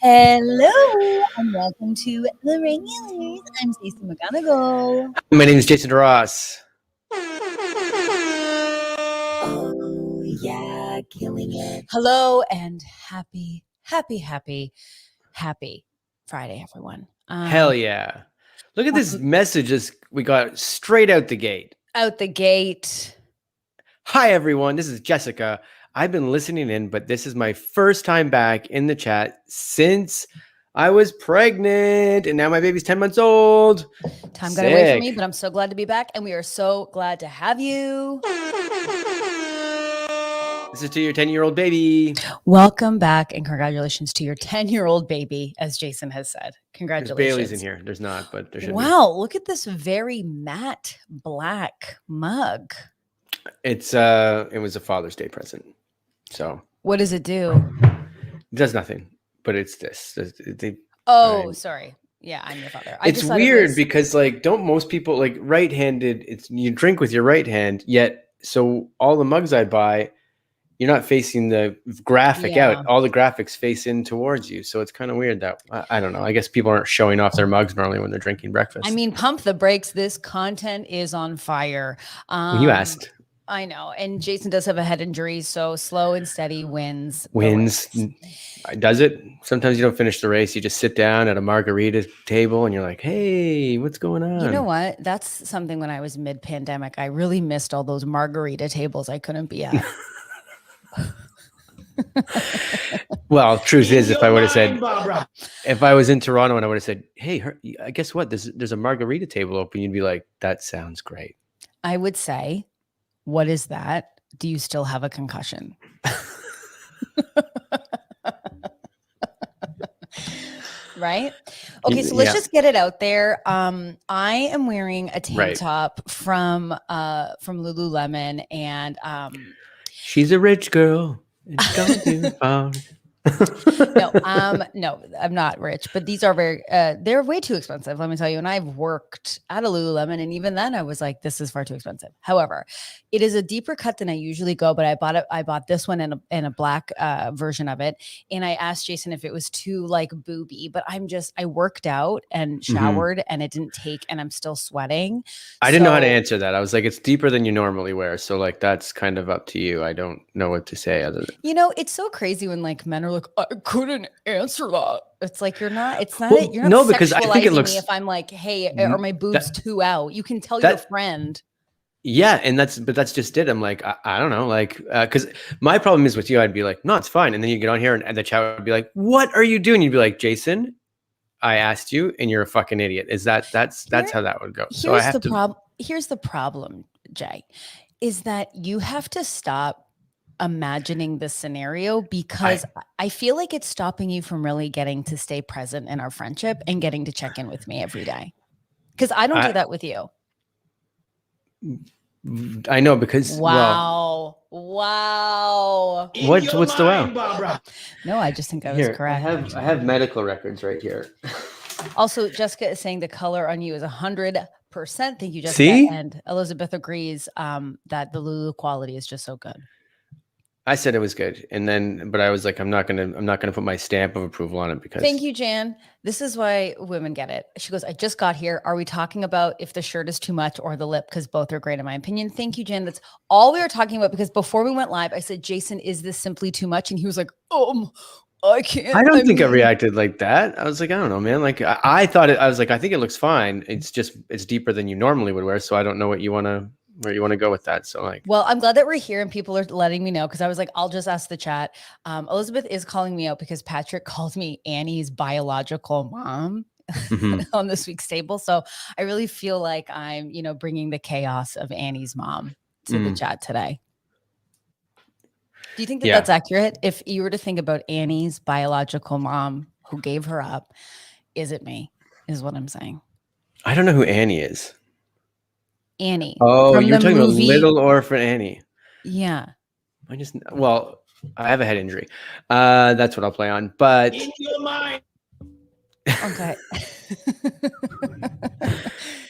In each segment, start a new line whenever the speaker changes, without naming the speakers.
Hello and welcome to The Regulars. I'm Stacey McGonagall.
My name is Jason Ross.
Oh, yeah, killing it. Hello and happy Friday, everyone.
Hell yeah. Look at this message we got straight out the gate.
Out the gate.
Hi, everyone. This is Jessica. I've been listening in, but this is my first time back in the chat since I was pregnant, and now my baby's 10 months old.
Time got away from me, but I'm so glad to be back, and we are so glad to have you.
This is to your 10-year-old baby.
Welcome back, and congratulations to your 10-year-old baby, as Jason has said. Congratulations.
There's Bailey's in here. There's not, but there should be.
Wow, look at this very matte black mug.
It was a Father's Day present. So
what does it do?
It does nothing, but it's this.
Sorry. Yeah, I'm your father.
It's weird because don't most people right-handed? You drink with your right hand, yet so all the mugs I buy, you're not facing the graphic out. All the graphics face in towards you, so it's kind of weird that I don't know. I guess people aren't showing off their mugs normally when they're drinking breakfast.
I mean, pump the brakes. This content is on fire.
You asked.
I know, and Jason does have a head injury, so slow and steady wins.
Does it? Sometimes you don't finish the race. You just sit down at a margarita table and you're like, hey, what's going on?
You know what? That's something when I was mid-pandemic. I really missed all those margarita tables I couldn't be at.
Well, truth is, if I would have said, if I was in Toronto and I would have said, hey, guess what? There's a margarita table open. You'd be like, that sounds great.
I would say, what is that? Do you still have a concussion? Right? Okay, so let's just get it out there. I am wearing a tank top from Lululemon, and
she's a rich girl. It's going to found.
No, I'm not rich, but these are they're way too expensive, let me tell you. And I've worked at a Lululemon, and even then I was like, this is far too expensive. However, it is a deeper cut than I usually go, but I bought this one in a black version of it. And I asked Jason if it was too booby, but I worked out and showered and it didn't take, and I'm still sweating.
I didn't know how to answer that. I was like, it's deeper than you normally wear. So that's kind of up to you. I don't know what to say other than,
it's so crazy when men are like, I couldn't answer that. It's like, you're not
because I think it looks,
me if I'm like, hey, are my boobs too out? You can tell your friend.
Yeah. And that's just it. I'm like, I don't know. Cause my problem is with you, I'd be like, no, it's fine. And then you get on here and the chat would be like, what are you doing? You'd be like, Jason, I asked you and you're a fucking idiot. That's how that would go. So
here's the problem, Jay, is that you have to stop imagining this scenario, because I feel like it's stopping you from really getting to stay present in our friendship and getting to check in with me every day. Because I don't do that with you.
I know, because
wow.
What's the wow?
Barbara. No, I just think I was correct.
I have medical records right here.
Also, Jessica is saying the color on you is 100%. Thank you, Jessica.
See?
And Elizabeth agrees that the Lulu quality is just so good.
I said it was good, but I was like, I'm not gonna put my stamp of approval on it because.
Thank you, Jan. This is why women get it. She goes, I just got here. Are we talking about if the shirt is too much or the lip? Because both are great in my opinion. Thank you, Jan. That's all we were talking about, because before we went live, I said, Jason, is this simply too much? And he was like, I can't.
I think I reacted like that. I was like, I don't know, man. I thought it. I was like, I think it looks fine. It's deeper than you normally would wear. So I don't know where you want to go with that. So
well, I'm glad that we're here and people are letting me know, because I was like, I'll just ask the chat. Elizabeth is calling me out because Patrick called me Annie's biological mom on this week's table. So I really feel like I'm, bringing the chaos of Annie's mom to the chat today. Do you think that that's accurate? If you were to think about Annie's biological mom who gave her up, is it me? Is what I'm saying.
I don't know who Annie is.
Annie.
Oh, you're talking about Little Orphan Annie.
Yeah.
I have a head injury. That's what I'll play on. But in your mind.
Okay.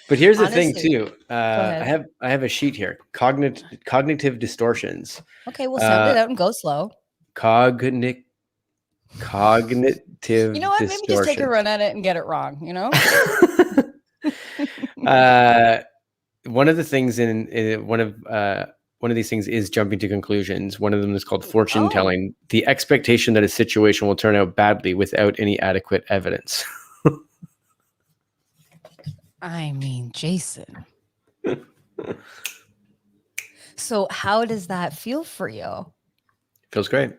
But here's the thing too. I have a sheet here. Cognitive distortions.
Okay, we'll sound it out and go slow.
Cognitive
You know what? Maybe just take a
distortion.
run at it and get it wrong, you know?
One of the things in one of these things is jumping to conclusions. One of them is called fortune telling. The expectation that a situation will turn out badly without any adequate evidence.
I mean, Jason. So how does that feel for you?
Feels great.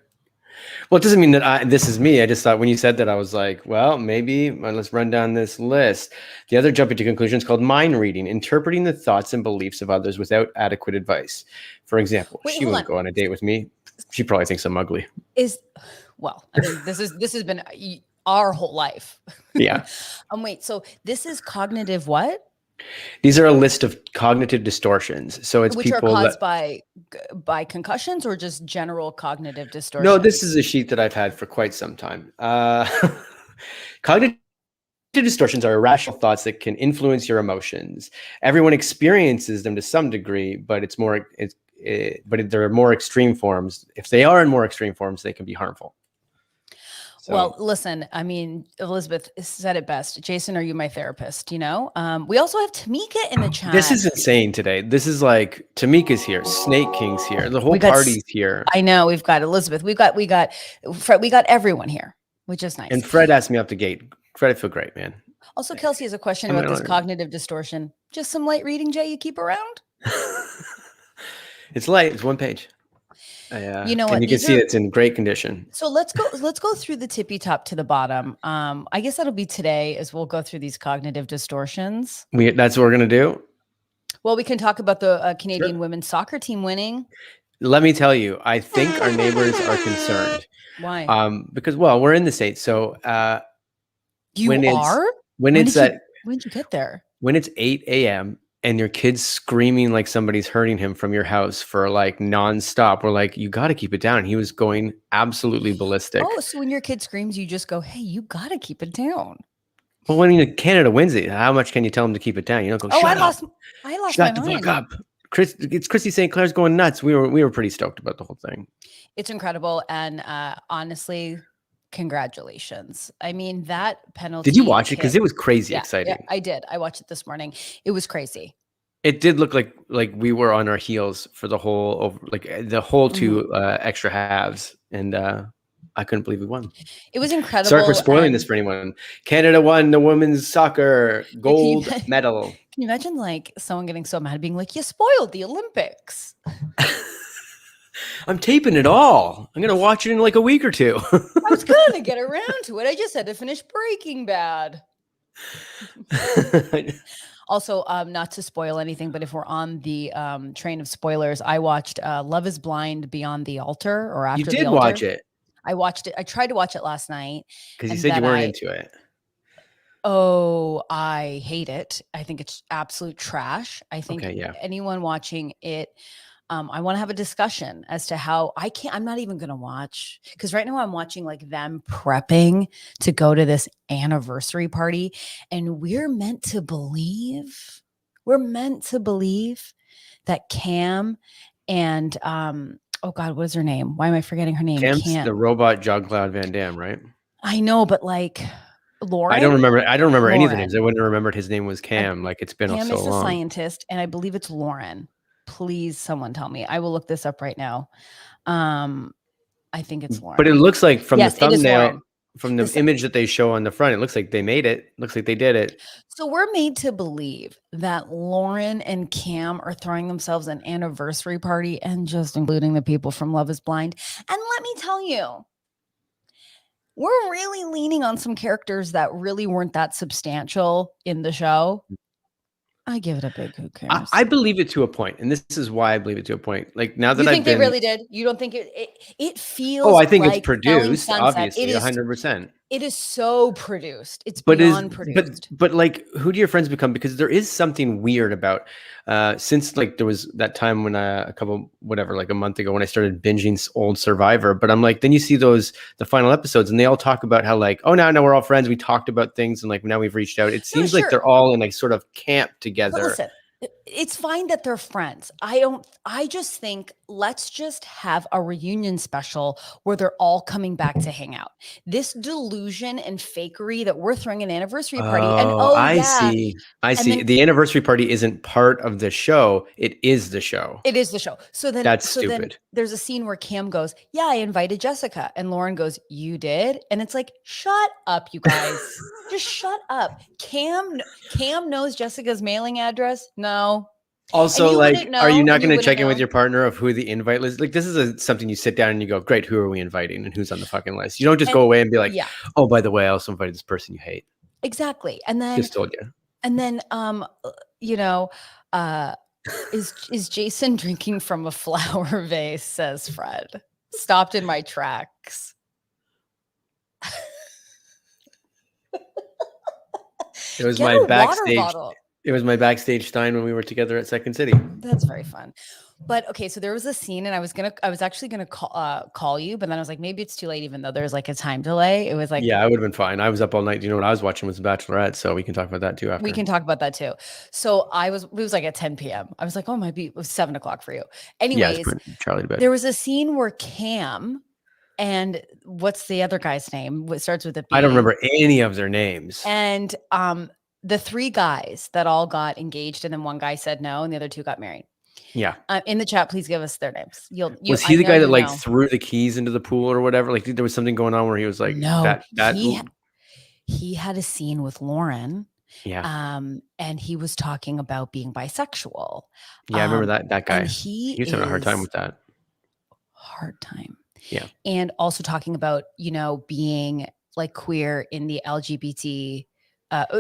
Well, it doesn't mean that this is me. I just thought when you said that, I was like, well, maybe let's run down this list. The other jumping to conclusions called mind reading, interpreting the thoughts and beliefs of others without adequate advice. For example, she wouldn't go on a date with me. She probably thinks I'm ugly.
Well, I mean, this has been our whole life.
Yeah.
Wait, so this is cognitive what?
These are a list of cognitive distortions. So it's
which
people
are caused by concussions or just general cognitive distortions?
No, this is a sheet that I've had for quite some time. Cognitive distortions are irrational thoughts that can influence your emotions. Everyone experiences them to some degree, but there are more extreme forms. If they are in more extreme forms, they can be harmful. So,
well, listen, I mean, Elizabeth said it best. Jason, are you my therapist? You know, we also have Tamika in the chat.
This is insane today. This is like Tamika's here, Snake King's here, the whole party's here.
I know we've got Elizabeth, we got Fred, we got everyone here, which is nice.
And Fred asked me off the gate. Fred, I feel great, man.
Also, Kelsey has a question about this cognitive distortion. Just some light reading, Jay, you keep around?
It's light. It's one page.
You know what?
And you can see it's in great condition.
So let's go through the tippy top to the bottom. I guess that'll be today as we'll go through these cognitive distortions.
That's what we're going to do.
Well, we can talk about the Canadian women's soccer team winning.
Let me tell you, I think our neighbors are concerned.
Why?
Because, well, we're in the States. So
when did you get there?
When it's 8 a.m. and your kid's screaming like somebody's hurting him from your house for like nonstop, we're like, you got to keep it down. He was going absolutely ballistic.
Oh, so when your kid screams, you just go, hey, you got to keep it down.
Well, when Canada wins it, how much can you tell them to keep it down? You don't go, shut up.
I lost
Shut
my
the
mind.
fuck up. It's Christy St. Clair's going nuts. We were pretty stoked about the whole thing.
It's incredible. And honestly, congratulations. I mean, that penalty.
Did you watch it? Because it was crazy exciting.
Yeah, I did. I watched it this morning. It was crazy.
It did look like we were on our heels for the whole two extra halves, and I couldn't believe we won.
It was incredible.
Sorry for spoiling this for anyone. Canada won the women's soccer gold medal.
Can you imagine like someone getting so mad, being like, "You spoiled the Olympics."
I'm taping it all. I'm gonna watch it in like a week or two.
I was gonna get around to it. I just had to finish Breaking Bad. Also, not to spoil anything, but if we're on the train of spoilers, I watched Love is Blind Beyond the Altar or After the Altar.
You did watch it.
I watched it. I tried to watch it last night.
Because you said you weren't into it.
Oh, I hate it. I think it's absolute trash. I think anyone watching it, I want to have a discussion as to how I'm not even going to watch, because right now I'm watching like them prepping to go to this anniversary party. And we're meant to believe that Cam and, oh God, what is her name? Why am I forgetting her name?
Cam's the robot Jean-Claude Van Damme, right?
I know, but like Lauren.
I don't remember any of the names. I wouldn't have remembered his name was Cam. Like it's been so long. Cam is
a scientist, and I believe it's Lauren. Please, someone tell me. I will look this up right now. I think it's Lauren.
But it looks like from the thumbnail, from the image that they show on the front, it looks like they made it. Looks like they did it.
So we're made to believe that Lauren and Cam are throwing themselves an anniversary party and just including the people from Love is Blind. And let me tell you, we're really leaning on some characters that really weren't that substantial in the show. I give it a big who cares.
I believe it to a point, and this is why I believe it to a point. Like now that
you think they really did, you don't think it feels?
Oh, I think
like
it's produced, obviously, 100%.
It is so produced. It's beyond produced.
But like, who do your friends become? Because there is something weird about since like there was that time when a month ago when I started binging old Survivor. But I'm like, then you see the final episodes, and they all talk about how like, oh, now we're all friends. We talked about things, and like now we've reached out. It seems like they're all in like sort of camp together.
But listen, It's fine that they're friends. I just think let's just have a reunion special where they're all coming back to hang out. This delusion and fakery that we're throwing an anniversary party and
Oh,
oh
I
yeah,
see. I
and
see.
then
The anniversary party isn't part of the show. It is the show.
it is the show.
That's
So then
stupid.
there's a scene where Cam goes, "Yeah, I invited Jessica." And Lauren goes, "You did?" And it's like, "Shut up, you guys. Just shut up." Cam knows Jessica's mailing address? No. And
Also,
you
like,
wouldn't
are you
know,
not
and you
going to
wouldn't
check in with
know.
your partner of who the invite list? Like, this is something you sit down and you go, "Great, who are we inviting and who's on the fucking list?" You don't just
And
go away and be like,
yeah,
"Oh, by the way, I also invited this person you hate."
exactly.
Just told you.
And then you know, uh is Jason drinking from a flower vase, says Fred. Stopped in my tracks.
It was
Get
my
a water
backstage.
bottle.
It was my backstage Stein when we were together at Second City.
That's very fun. But okay, so there was a scene, and I was actually gonna call you, but then I was like, maybe it's too late, even though there's like a time delay. It was like
Yeah, I would have been fine. I was up all night. You know what I was watching was The Bachelorette, so we can talk about that too
we
after.
can talk about that too. So it was like at 10 p.m. I was like, oh, it was 7 o'clock for you.
Yeah, it's
Anyways,
putting Charlie to bed.
there was a scene where Cam and what's the other guy's name? What starts with a B?
I don't remember any of their names.
And the three guys that all got engaged, and then one guy said no, and the other two got married.
Yeah.
In the chat, please give us their names.
Was
I
he the
know
guy that
you
like
know.
threw the keys into the pool or whatever? Like there was something going on where he was like
No,
that.
he had a scene with Lauren.
Yeah.
And he was talking about being bisexual.
Yeah, I remember that guy.
And
He was having a hard time with that.
Hard time.
Yeah.
And also talking about, being like queer in the LGBT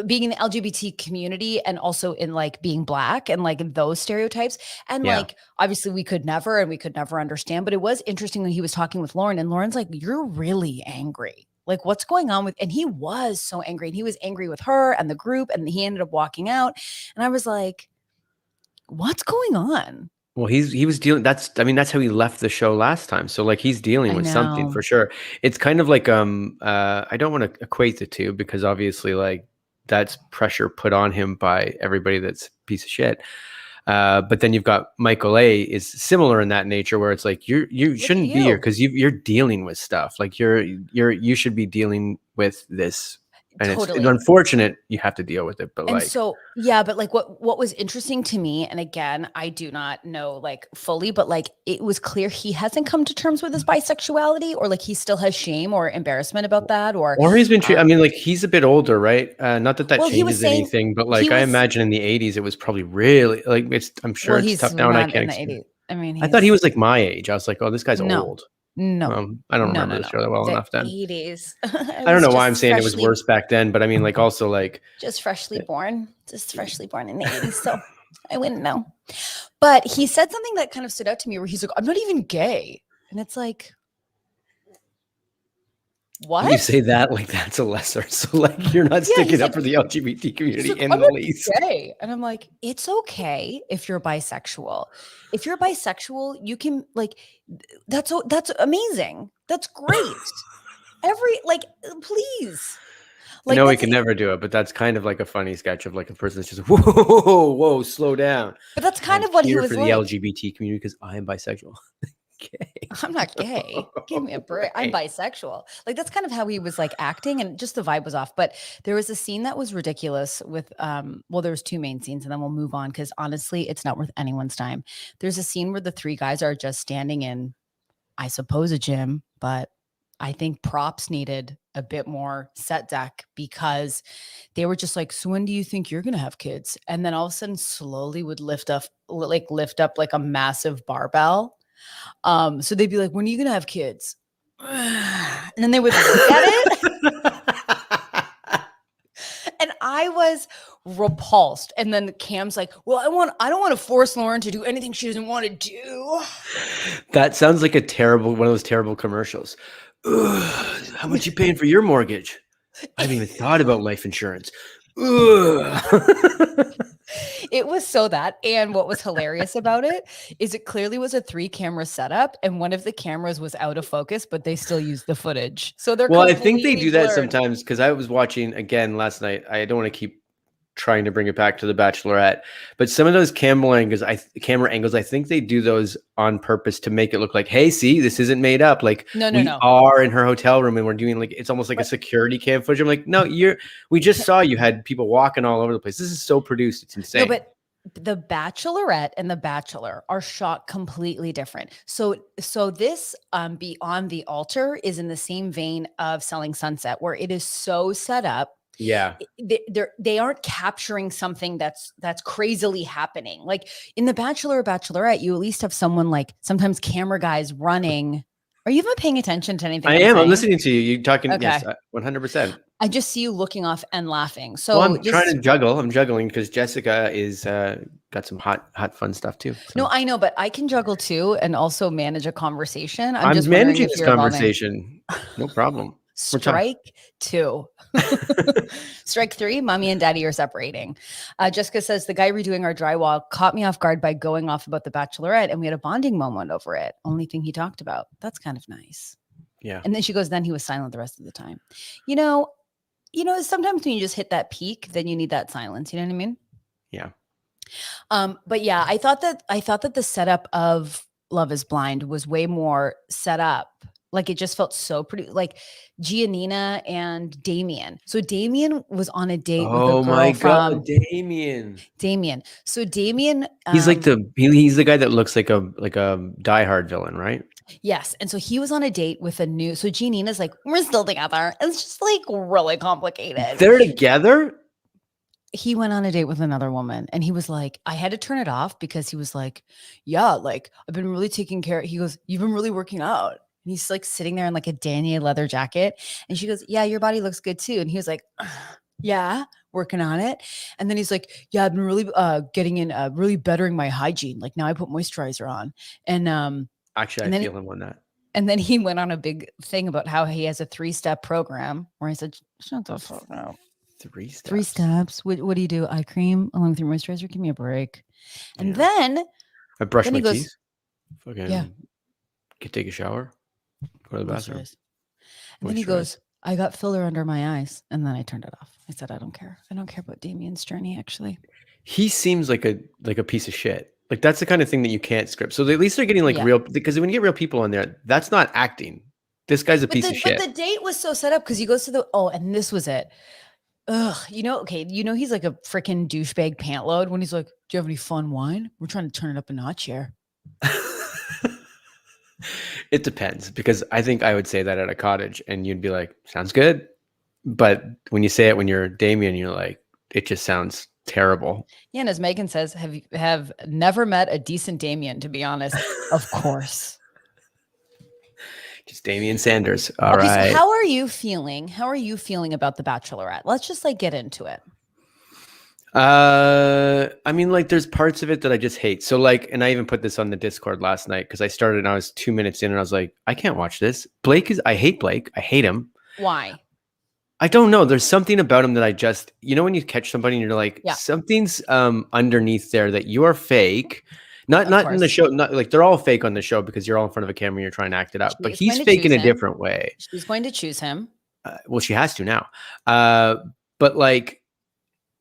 being in the LGBT community, and also in like being Black and like those stereotypes. And like, obviously we could never understand, but it was interesting when he was talking with Lauren, and Lauren's like, "You're really angry. Like, what's going on with," and he was so angry, and he was angry with her and the group, and he ended up walking out. And I was like, what's going on?
Well, he was dealing. That's how he left the show last time. So like he's dealing with something for sure. It's kind of like I don't want to equate the two because obviously like that's pressure put on him by everybody that's a piece of shit. But then you've got Michael A is similar in that nature where it's like you shouldn't be here because you're dealing with stuff. Like you should be dealing with this. And
Totally.
it's unfortunate you have to deal with it, but
and so, yeah, but like what was interesting to me, and again, I do not know like fully, but like it was clear he hasn't come to terms with his bisexuality, or like he still has shame or embarrassment about that, or
he's been treated. I mean, like he's a bit older, right? Not that
well,
changes anything, but like I imagine in the 80s, it was probably really like I'm sure it's tough now, and I can't.
I mean,
I thought he was like my age. I was like, oh, this guy's old.
No,
I don't remember the show that well enough then.
80s.
I don't know why I'm saying it was worse back then, but I mean, like also like
just freshly born in the 80s. So I wouldn't know. But he said something that kind of stood out to me where he's like, "I'm not even gay." And it's like, what?
You say that like that's a lesser. So like you're not sticking up for the LGBT community in the least.
Gay. And I'm like, it's okay if you're bisexual. If you're bisexual, you can like that's amazing. That's great. Please.
Like, no, we can never do it, but that's kind of like a funny sketch of like a person that's just whoa, slow down.
But that's kind of what he was
for
like.
The LGBT community because I am bisexual.
Gay. I'm not gay. Give me a break. I'm bisexual. Like that's kind of how he was like acting, and just the vibe was off. But there was a scene that was ridiculous with well, there's two main scenes, and then we'll move on because honestly, it's not worth anyone's time. There's a scene where the three guys are just standing in, I suppose, a gym, but I think props needed a bit more set deck because they were just like, "So when do you think you're gonna have kids?" And then all of a sudden, slowly would lift up like a massive barbell. So they'd be like, "When are you gonna have kids?" And then they would look at it. And I was repulsed. And then Cam's like, "Well, I don't want to force Lauren to do anything she doesn't want to do."
That sounds like one of those terrible commercials. How much you paying for your mortgage? I haven't even thought about life insurance.
It was so that. And what was hilarious about it is it clearly was a 3-camera setup, and one of the cameras was out of focus, but they still used the footage. So they're
I think they do
blurred.
that sometimes because I was watching again last night. I don't want to keep trying to bring it back to the Bachelorette. But some of those camera angles, I think they do those on purpose to make it look like, hey, see, this isn't made up. Like we are in her hotel room and we're doing like, it's almost like a security cam footage. I'm like, no, we just saw you had people walking all over the place. This is so produced. It's insane.
No, but the Bachelorette and the Bachelor are shot completely different. So this Beyond the Altar is in the same vein of Selling Sunset, where it is so set up.
Yeah.
They aren't capturing something that's crazily happening. Like in the Bachelor or Bachelorette, you at least have someone like sometimes camera guys running. Are you even paying attention to anything?
I'm listening to you. You talking? Okay. Yes, 100%.
I just see you looking off and laughing. So
I'm trying to juggle. I'm juggling because Jessica is got some hot fun stuff too. So.
No, I know, but I can juggle too and also manage a conversation. I'm just
managing this conversation. No problem.
Strike 2. Strike 3, mommy and daddy are separating. Jessica says, the guy redoing our drywall caught me off guard by going off about the Bachelorette, and we had a bonding moment over it. Only thing he talked about. That's kind of nice.
Yeah.
And then she goes, then he was silent the rest of the time. You know, sometimes when you just hit that peak, then you need that silence. You know what I mean?
Yeah.
But yeah, I thought that the setup of Love is Blind was way more set up. Like it just felt so pretty, like Giannina and Damien. So Damien was on a date with a girl. Oh my God, Damien. So Damien,
he's like he's the guy that looks like a Die Hard villain, right?
Yes. And so he was on a date with so Giannina's like, we're still together. It's just like really complicated.
They're together?
He went on a date with another woman and he was like, I had to turn it off because he was like, yeah, like I've been really taking care. He goes, you've been really working out. And he's like sitting there in like a Danier leather jacket. And she goes, yeah, your body looks good too. And he was like, yeah, working on it. And then he's like, yeah, I've been really getting in, really bettering my hygiene. Like now I put moisturizer on. And
actually, I feel him on that.
And then he went on a big thing about how he has a 3-step program where I said, shut the fuck up.
3 steps.
3 steps. What do you do? Eye cream along with your moisturizer? Give me a break. And then
I brush my teeth. Fucking take a shower. Go to the bathroom.
And then he goes, I got filler under my eyes. And then I turned it off. I said, I don't care. I don't care about Damien's journey, actually.
He seems like a piece of shit. Like that's the kind of thing that you can't script. So at least they're getting like real, because when you get real people on there, that's not acting. This guy's a piece of shit.
But the date was so set up because he goes to and this was it. Ugh, he's like a freaking douchebag pant load when he's like, do you have any fun wine? We're trying to turn it up a notch here.
It depends, because I think I would say that at a cottage and you'd be like, sounds good. But when you say it when you're Damien, you're like, it just sounds terrible.
Yeah, and as Megan says, have never met a decent Damien, to be honest. Of course.
Just Damian Sanders. All right.
So how are you feeling? How are you feeling about The Bachelorette? Let's just like get into it.
I mean, like there's parts of it that I just hate. So like, and I even put this on the Discord last night because I started and I was 2 minutes in and I was like, I can't watch this. I hate Blake. I hate him.
Why?
I don't know. There's something about him that I just, when you catch somebody and you're like, something's underneath there that you are fake. Not in the show. Not like they're all fake on the show because you're all in front of a camera and you're trying to act it out. But he's fake in a different way.
She's going to choose him.
Well, she has to now. But like,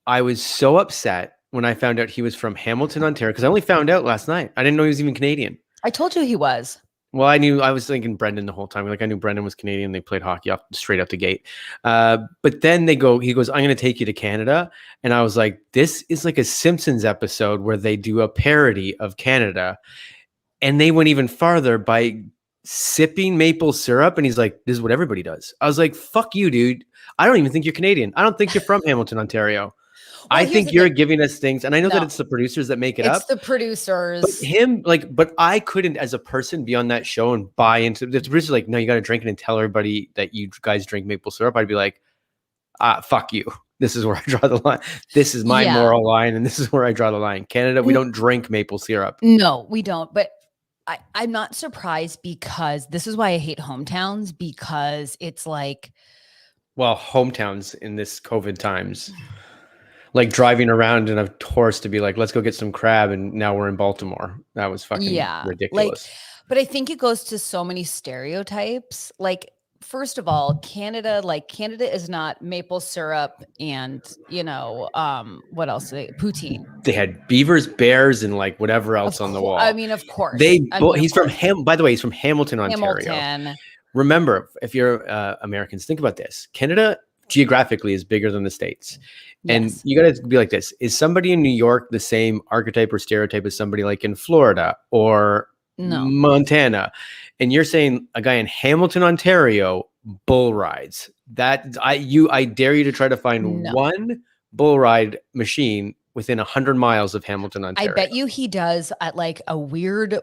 I was so upset when I found out he was from Hamilton, Ontario, because I only found out last night. I didn't know he was even Canadian.
I told you he was.
Well, I was thinking Brendan the whole time. Like I knew Brendan was Canadian. They played hockey straight out the gate. But then he goes, I'm going to take you to Canada. And I was like, this is like a Simpsons episode where they do a parody of Canada. And they went even farther by sipping maple syrup. And he's like, this is what everybody does. I was like, fuck you, dude. I don't even think you're Canadian. I don't think you're from Hamilton, Ontario. Well, I think you're giving us things, and I know that it's the producers that make it up.
It's the producers.
But I couldn't, as a person, be on that show and buy into the producers. Like, no, you got to drink it and tell everybody that you guys drink maple syrup. I'd be like, fuck you. This is where I draw the line. This is my moral line, and this is where I draw the line. Canada, we don't drink maple syrup.
No, we don't. But I'm not surprised because this is why I hate hometowns, because it's like,
well, hometowns in this COVID times. Like driving around in a horse to be like, let's go get some crab. And now we're in Baltimore. That was fucking ridiculous.
But I think it goes to so many stereotypes. Like first of all, Canada is not maple syrup and, what else? Poutine.
They had beavers, bears, and like whatever else on the wall.
I mean, of course.
He's from by the way, he's from Hamilton, Ontario.
Hamilton.
Remember, if you're Americans, think about this. Canada geographically is bigger than the States. And
Yes.
you got to be like this. Is somebody in New York the same archetype or stereotype as somebody like in Florida or Montana? And you're saying a guy in Hamilton, Ontario, bull rides. I dare you to try to find one bull ride machine within 100 miles of Hamilton, Ontario.
I bet you he does at like a weird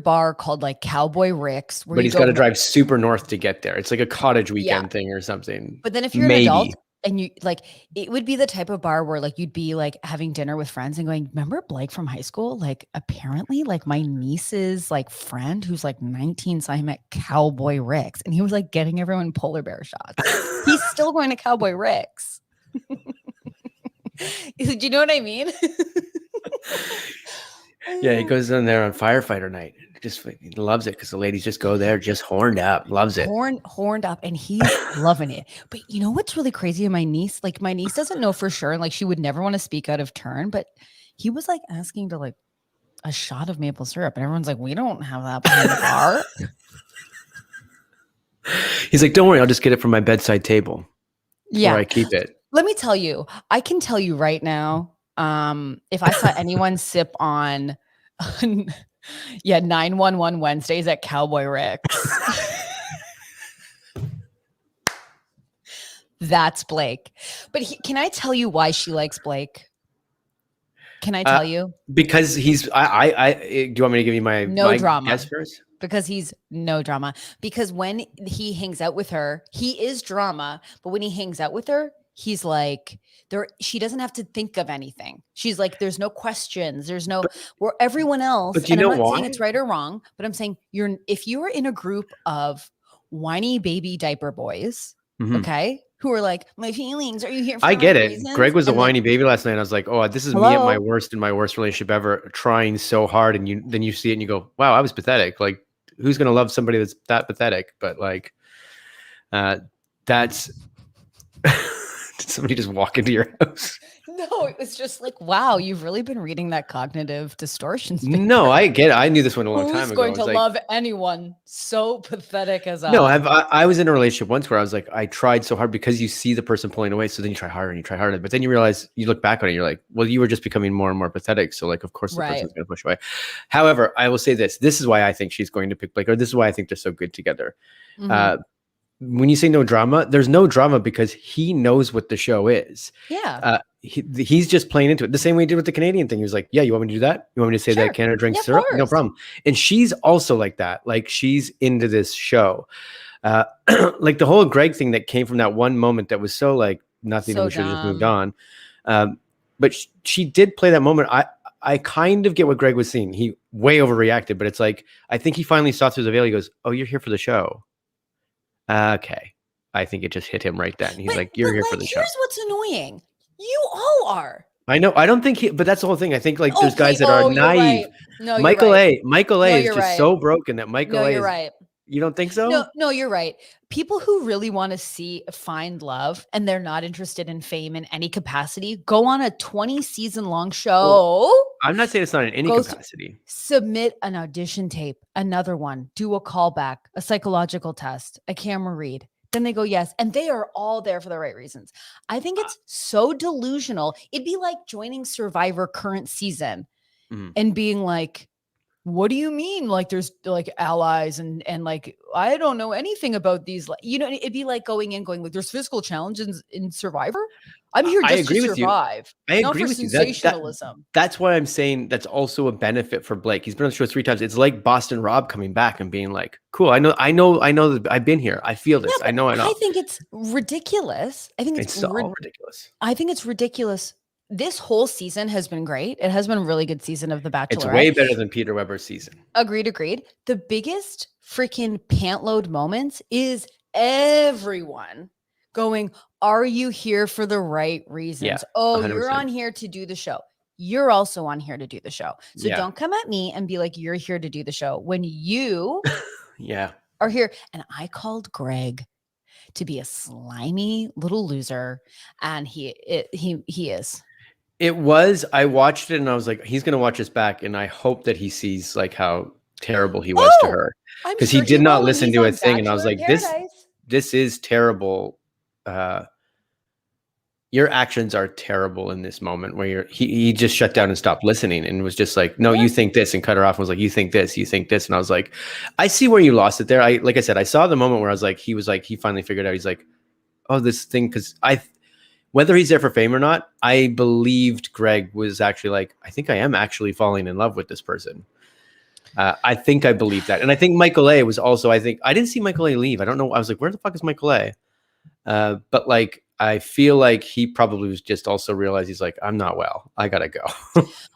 bar called like Cowboy Rick's.
But he's got to drive super north to get there. It's like a cottage weekend thing or something.
But then if you're an adult and you like, it would be the type of bar where like you'd be like having dinner with friends and going, remember Blake from high school? Like apparently like my niece's like friend who's like 19 saw him at Cowboy Rick's and he was like getting everyone polar bear shots. He's still going to Cowboy Rick's. Do you know what I mean?
Yeah, he goes in there on firefighter night. He loves it because the ladies just go there just horned up. Loves it.
Horned up, and he's loving it. But you know what's really crazy? My niece doesn't know for sure, and like she would never want to speak out of turn, but he was like asking to like a shot of maple syrup, and everyone's like, we don't have that behind the bar.
He's like, don't worry, I'll just get it from my bedside table.
Yeah,
where I keep it.
Let me tell you, I can tell you right now, if I saw anyone sip on 911 Wednesdays at Cowboy Rick's, that's Blake. But can I tell you why she likes Blake? Can I tell you?
Because he's, do you want me to give you my
drama
guess first?
Because he's no drama. Because when he hangs out with her, he is drama. But when he hangs out with her, he's like, she doesn't have to think of anything. She's like, there's no questions. There's no, where everyone else,
but and I'm not
saying it's right or wrong, but I'm saying if you're in a group of whiny baby diaper boys, okay, who are like, my feelings, are you here for
I get it.
reasons?
Greg was a whiny baby last night. I was like, oh, this is me at my worst in my worst relationship ever, trying so hard. And then you see it and you go, wow, I was pathetic. Like, who's going to love somebody that's that pathetic? But like, that's... Did somebody just walk into your house?
No, it was just like, wow, you've really been reading that cognitive distortions paper.
No, I get it. I knew this one a long time ago.
Who's going to love anyone so pathetic as us?
No, I was in a relationship once where I was like, I tried so hard because you see the person pulling away. So then you try harder and you try harder. But then you realize, you look back on it, you're like, well, you were just becoming more and more pathetic. So like, of course the person's going to push away. However, I will say this. This is why I think she's going to pick Blake, or this is why I think they're so good together. When you say no drama, there's no drama because he knows what the show is.
Yeah.
He's just playing into it. The same way he did with the Canadian thing. He was like, yeah, you want me to do that? You want me to say that Canada drinks syrup? No problem. And she's also like that. Like she's into this show. Like the whole Greg thing that came from that one moment that was so like nothing, we should have just moved on. But she did play that moment. I kind of get what Greg was saying. He way overreacted, but it's like, I think he finally saw through the veil. He goes, oh, you're here for the show. Okay. I think it just hit him right then. He's like, you're here for the show.
Here's what's annoying. You all are.
I know. I don't think but that's the whole thing. I think like there's guys that are naive.
Right. No,
Michael A is just so broken that Michael A is
right.
You don't think so?
No, you're right. People who really want to find love and they're not interested in fame in any capacity, go on a 20 season long show.
Well, I'm not saying it's not in any capacity.
Submit an audition tape, another one, do a callback, a psychological test, a camera read. Then they go, yes. And they are all there for the right reasons. I think it's so delusional. It'd be like joining Survivor current season and being like, what do you mean? Like there's like allies and like, I don't know anything about these. It'd be like going like there's physical challenges in Survivor. I'm here just to survive.
I agree with you.
Sensationalism.
That's why I'm saying that's also a benefit for Blake. He's been on the show 3 times. It's like Boston Rob coming back and being like, cool. I know that I've been here. I feel this.
Yeah,
I know.
I think it's ridiculous. I think it's
all ridiculous.
I think it's ridiculous. This whole season has been great. It has been a really good season of The Bachelorette.
It's way better than Peter Weber's season.
Agreed. The biggest freaking pant load moments is everyone going, are you here for the right reasons? Yeah, oh, 100%. You're on here to do the show. You're also on here to do the show. So don't come at me and be like, you're here to do the show when you are here. And I called Greg to be a slimy little loser, and he is.
I watched it and I was like, he's gonna watch this back, and I hope that he sees like how terrible he was to
Oh,
her,
I'm
because he
sure he
did not
will when
listen
he's
to a
on
thing, and I was
Bachelor in
like, this
Paradise.
this is terrible. Your actions are terrible in this moment where he just shut down and stopped listening and was just like, no,
Yeah.
you think this, and cut her off and was like, you think this, and I was like, I see where you lost it there. Like I said, I saw the moment where I was like, he finally figured out, he's like, oh, this thing, because whether he's there for fame or not, I believed Greg was actually like, I think I am actually falling in love with this person. I think I believe that. And I think Michael A was also, I didn't see Michael A leave. I don't know. I was like, where the fuck is Michael A? But like, I feel like he probably was just also realized, he's like, I'm not well. I gotta go.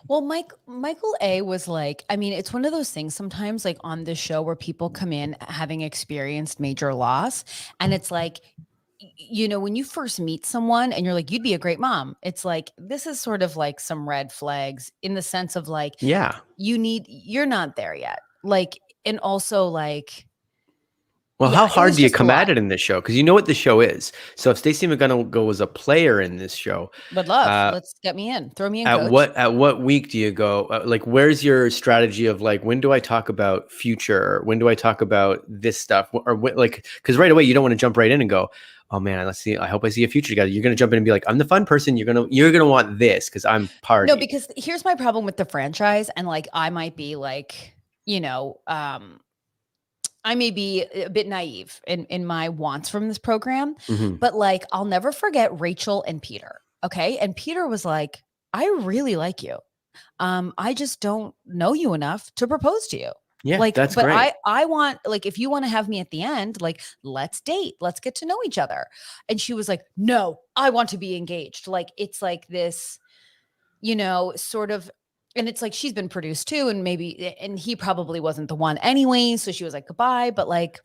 Well, Michael A was like, I mean, it's one of those things sometimes like on this show where people come in having experienced major loss, and it's like, you know, when you first meet someone and you're like, you'd be a great mom, it's like, this is sort of like some red flags in the sense of like,
Yeah.
you're not there yet. Like, and also like,
Well,
yeah,
how
it
hard
was
do you
just a
come at
lot.
it in this show? Because you know what the show is. So if Stacey McGonigal was a player in this show,
Would love.
uh,
Let's get me in. Throw me in,
at
coach.
what week do you go? Like, where's your strategy of like, when do I talk about future? When do I talk about this stuff? Or like, because right away you don't want to jump right in and go, oh man, let's see. I hope I see a future together. You're gonna jump in and be like, I'm the fun person. You're gonna want this because I'm
No,
party.
because here's my problem with the franchise, and like I might be like, I may be a bit naive in my wants from this program,
Mhm.
but like I'll never forget Rachel and Peter. Okay. And Peter was like, I really like you. I just don't know you enough to propose to you.
Yeah,
Like,
that's
but
great.
I want, like, if you want to have me at the end, like, let's date, let's get to know each other. And she was like, no, I want to be engaged. Like, it's like this, sort of, and it's like she's been produced too, and maybe, and he probably wasn't the one anyway. So she was like, goodbye. But like,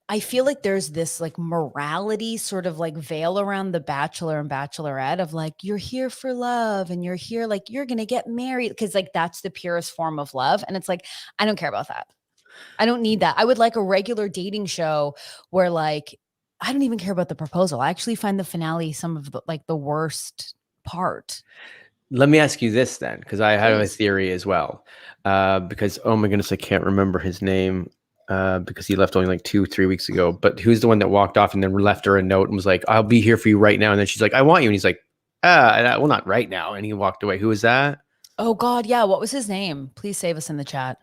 I feel like there's this like morality sort of like veil around the Bachelor and Bachelorette of like, you're here for love and you're here, like, you're going to get married. Cause like that's the purest form of love. And it's like, I don't care about that. I don't need that. I would like a regular dating show where like, I don't even care about the proposal. I actually find the finale some of the like the worst part.
Let me ask you this then, because I have a
Please.
theory as well. Because oh my goodness, I can't remember his name. Because he left only like 2-3 weeks ago. But who's the one that walked off and then left her a note and was like, "I'll be here for you right now." And then she's like, "I want you," and he's like, well, not right now." And he walked away. Who was that?
Oh God, yeah. What was his name? Please save us in the chat.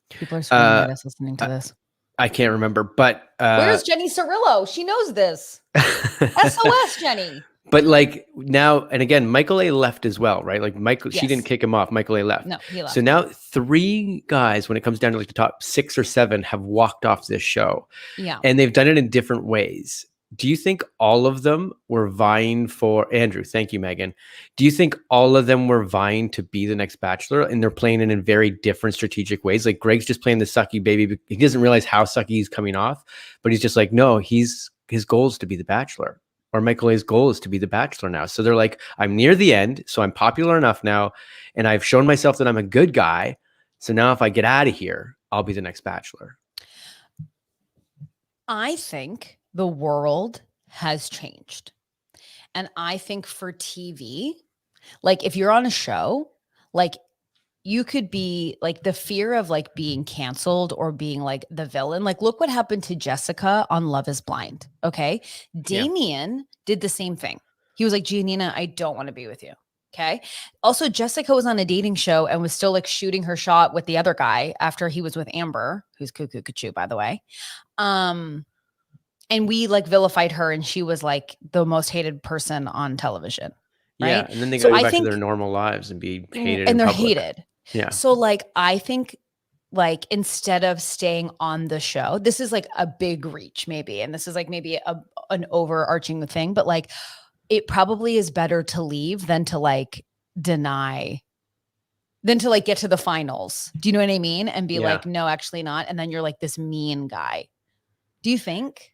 People are screaming at us listening to this.
I can't remember, but
Where's Jenny Cirillo? She knows this. SOS, Jenny.
But like now, and again, Michael A left as well, right? Like she didn't
Yes.
kick him off. Michael A left.
No, he left.
So now 3 guys, when it comes down to like the top 6 or 7, have walked off this show.
Yeah.
And they've done it in different ways. Do you think all of them were vying for Andrew? Thank you, Megan. Do you think all of them were vying to be the next Bachelor, and they're playing it in very different strategic ways? Like Greg's just playing the sucky baby. He doesn't realize how sucky he's coming off, but he's just like, no, his goal is to be the Bachelor, or Michael A's goal is to be the Bachelor now. So they're like, I'm near the end, so I'm popular enough now, and I've shown myself that I'm a good guy. So now if I get out of here, I'll be the next Bachelor.
I think the world has changed. And I think for TV, like if you're on a show, like you could be like the fear of like being canceled or being like the villain. Like, look what happened to Jessica on Love is Blind. Okay. Damien did the same thing. He was like, Giannina, I don't want to be with you. Okay. Also, Jessica was on a dating show and was still like shooting her shot with the other guy after he was with Amber, who's cuckoo cuckoo, by the way. And we like vilified her, and she was like the most hated person on television. Right.
Yeah. And then they got to go back to their normal lives and be hated.
And they're
public.
hated.
Yeah.
So like, I think like instead of staying on the show, this is like a big reach maybe. And this is like maybe an overarching thing, but like it probably is better to leave than to like deny, than to like get to the finals. Do you know what I mean? And be like, no, actually not. And then you're like this mean guy. Do you think?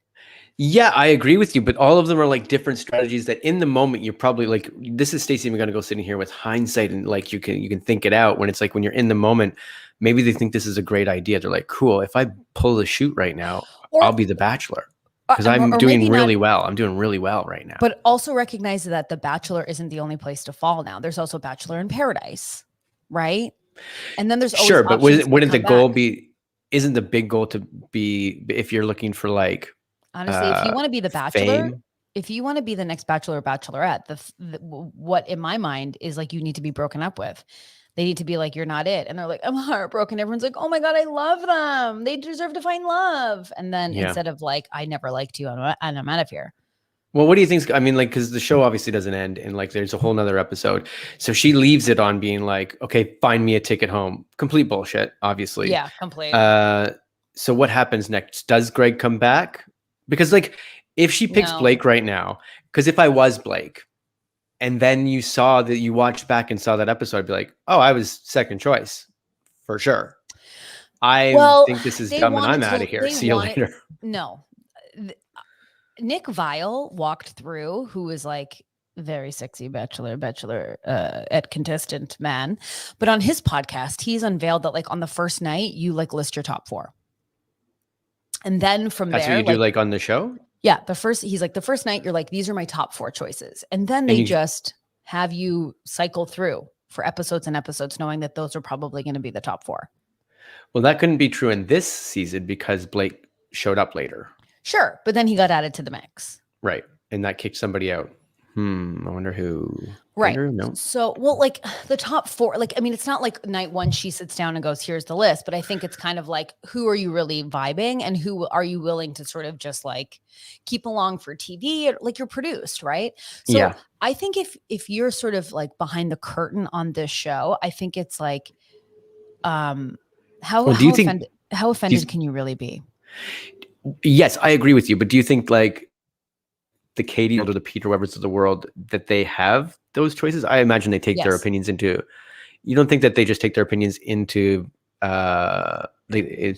Yeah, I agree with you, but all of them are like different strategies that in the moment you're probably like, this is Stacey McGonigal sitting here with hindsight, and like you can think it out. When it's like when you're in the moment, maybe they think this is a great idea. They're like, cool, if I pull the shoot right now, I'll be the Bachelor because I'm doing really well. I'm doing really well right now.
But also recognize that The Bachelor isn't the only place to fall now. There's also Bachelor in Paradise, right? And then there's always
sure, but wouldn't the goal
back.
be? Isn't the big goal to be, if you're looking for like,
honestly, if you want to be the Bachelor, if you want to be the next Bachelor or Bachelorette, what in my mind is like you need to be broken up with. They need to be like, you're not it. And they're like, I'm heartbroken. Everyone's like, oh my God, I love them. They deserve to find love. And then instead of like, I never liked you and I'm out of here.
Well, what do you think? I mean, like, because the show obviously doesn't end, and like, there's a whole nother episode. So she leaves it on being like, okay, find me a ticket home. Complete bullshit, obviously.
Yeah, complete.
So what happens next? Does Greg come back? Because like, if she picks Blake right now, because if I was Blake, and then you saw that, you watched back and saw that episode, I'd be like, oh, I was second choice for sure. I think this is dumb and I'm out of here. See you later.
No. Nick Viall walked through, who is like very sexy bachelorette contestant man. But on his podcast, he's unveiled that like on the first night, you like list your top 4. And then from
that's
there,
what you do like on the show?
Yeah. He's like, the first night, you're like, these are my top 4 choices. And then they just have you cycle through for episodes and episodes, knowing that those are probably going to be the top 4.
Well, that couldn't be true in this season because Blake showed up later.
Sure. But then he got added to the mix.
Right. And that kicked somebody out. I wonder who.
Right. No. So, well, like the top 4, like, I mean, it's not like night 1, she sits down and goes, here's the list. But I think it's kind of like, who are you really vibing and who are you willing to sort of just like keep along for TV? Like you're produced, right? So yeah. I think if you're sort of like behind the curtain on this show, I think it's like, how offended can you really be?
Yes, I agree with you. But do you think like the Katie or the Peter Webbers of the world, that they have those choices? I imagine they take their opinions into, you don't think that they just take their opinions into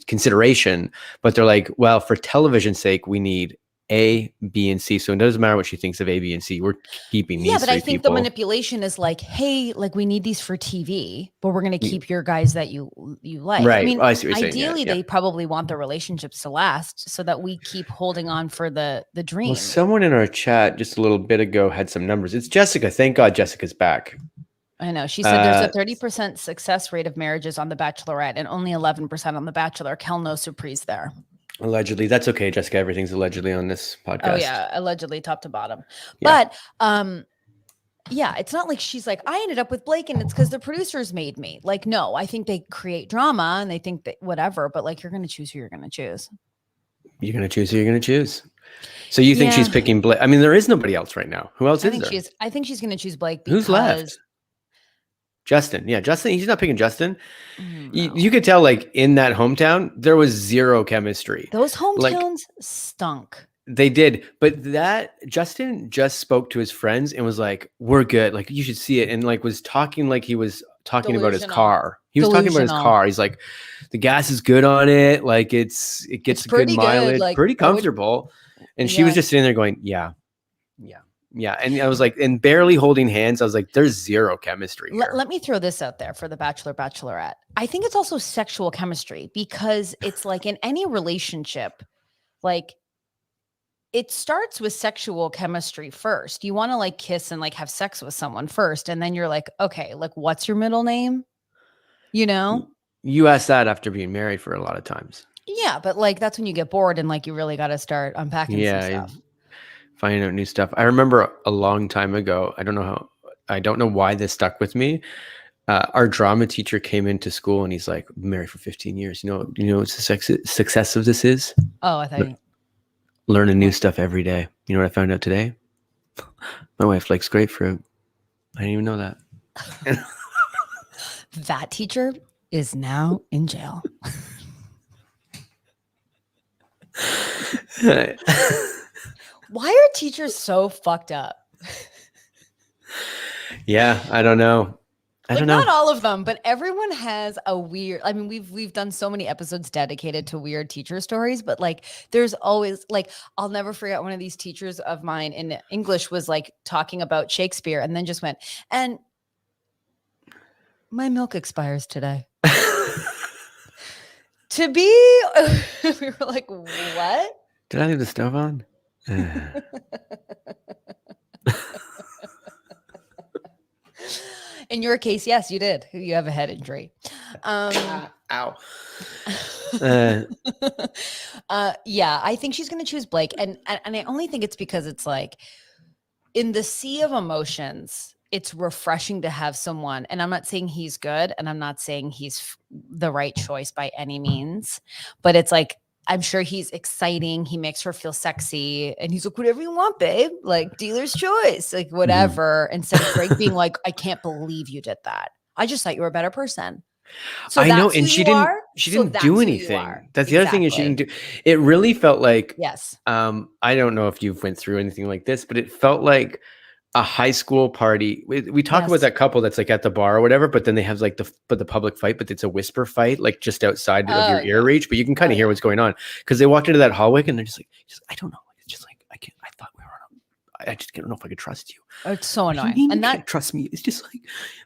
consideration, but they're like, well, for television's sake, we need A, B, and C. So it doesn't matter what she thinks of A, B, and C. We're keeping these. Yeah,
but I think the manipulation is like, hey, like we need these for TV, but we're going to keep your guys that you like.
Right.
I mean,
I see what you're
ideally, they probably want the relationships to last so that we keep holding on for the dream.
Well, someone in our chat just a little bit ago had some numbers. It's Jessica. Thank God Jessica's back.
I know. She said there's a 30% success rate of marriages on The Bachelorette and only 11% on The Bachelor. Kel no surprise there.
Allegedly. That's okay, Jessica. Everything's allegedly on this podcast.
Oh yeah, allegedly top to bottom. Yeah. But yeah, it's not like she's like, I ended up with Blake and it's because the producers made me. Like, no, I think they create drama and they think that whatever, but like you're gonna choose who you're gonna choose.
You're gonna choose who you're gonna choose. So you think she's picking Blake? I mean, there is nobody else right now. Who else is there?
I think she's gonna choose Blake because
who's left? Justin. Yeah, Justin. He's not picking Justin. No. You could tell, like, in that hometown, there was zero chemistry.
Those hometowns stunk.
They did. But that Justin just spoke to his friends and was like, we're good. Like, you should see it. And like was talking like he was talking about his car. He was talking about his car. He's like, the gas is good on it. Like it's gets good mileage, like, pretty comfortable. And she was just sitting there going, yeah. Yeah. And I was like, and barely holding hands. I was like, there's zero chemistry here.
Let me throw this out there for the Bachelor, Bachelorette. I think it's also sexual chemistry because it's like in any relationship, like it starts with sexual chemistry first. You want to like kiss and like have sex with someone first. And then you're like, okay, like what's your middle name? You know?
You ask that after being married for a lot of times.
Yeah. But like, that's when you get bored and like, you really got to start unpacking some stuff.
Finding out new stuff. I remember a long time ago, I don't know why this stuck with me. Our drama teacher came into school and he's like, married for 15 years. You know what the success of this is?
Oh, I thought
learning new stuff every day. You know what I found out today? My wife likes grapefruit. I didn't even know that.
That teacher is now in jail. Why are teachers so fucked up?
Yeah, I don't know. I
like
don't know.
not all of them, but everyone has a weird, I mean, we've done so many episodes dedicated to weird teacher stories, but like there's always like, I'll never forget one of these teachers of mine in English was like talking about Shakespeare and then just went, and my milk expires today. To be, we were like, what?
Did I leave the stove on?
In your case, yes, you did. You have a head injury.
Ow.
Yeah, I think she's going to choose Blake. And I only think it's because it's like in the sea of emotions, it's refreshing to have someone. And I'm not saying he's good and I'm not saying he's the right choice by any means, but it's like, I'm sure he's exciting. He makes her feel sexy and he's like, whatever you want, babe, like dealer's choice, like whatever. Instead of Greg being like, I can't believe you did that. I just thought you were a better person. So
I know,
that's
and
who
she
you
didn't.
are.
She
So
didn't
that's
do
who you
anything.
are.
That's the other thing is she didn't do. It really felt like.
Yes.
I don't know if you've went through anything like this, but it felt like a high school party. We talk about that couple that's like at the bar or whatever, but then they have like the public fight, but it's a whisper fight, like just outside of your ear reach, but you can kind of hear what's going on because they walked into that hallway and they're just like, I don't know. It's just like I can't. I thought we were on. I just don't know if I could trust you.
Oh, it's so annoying.
You and that can't trust me. It's just like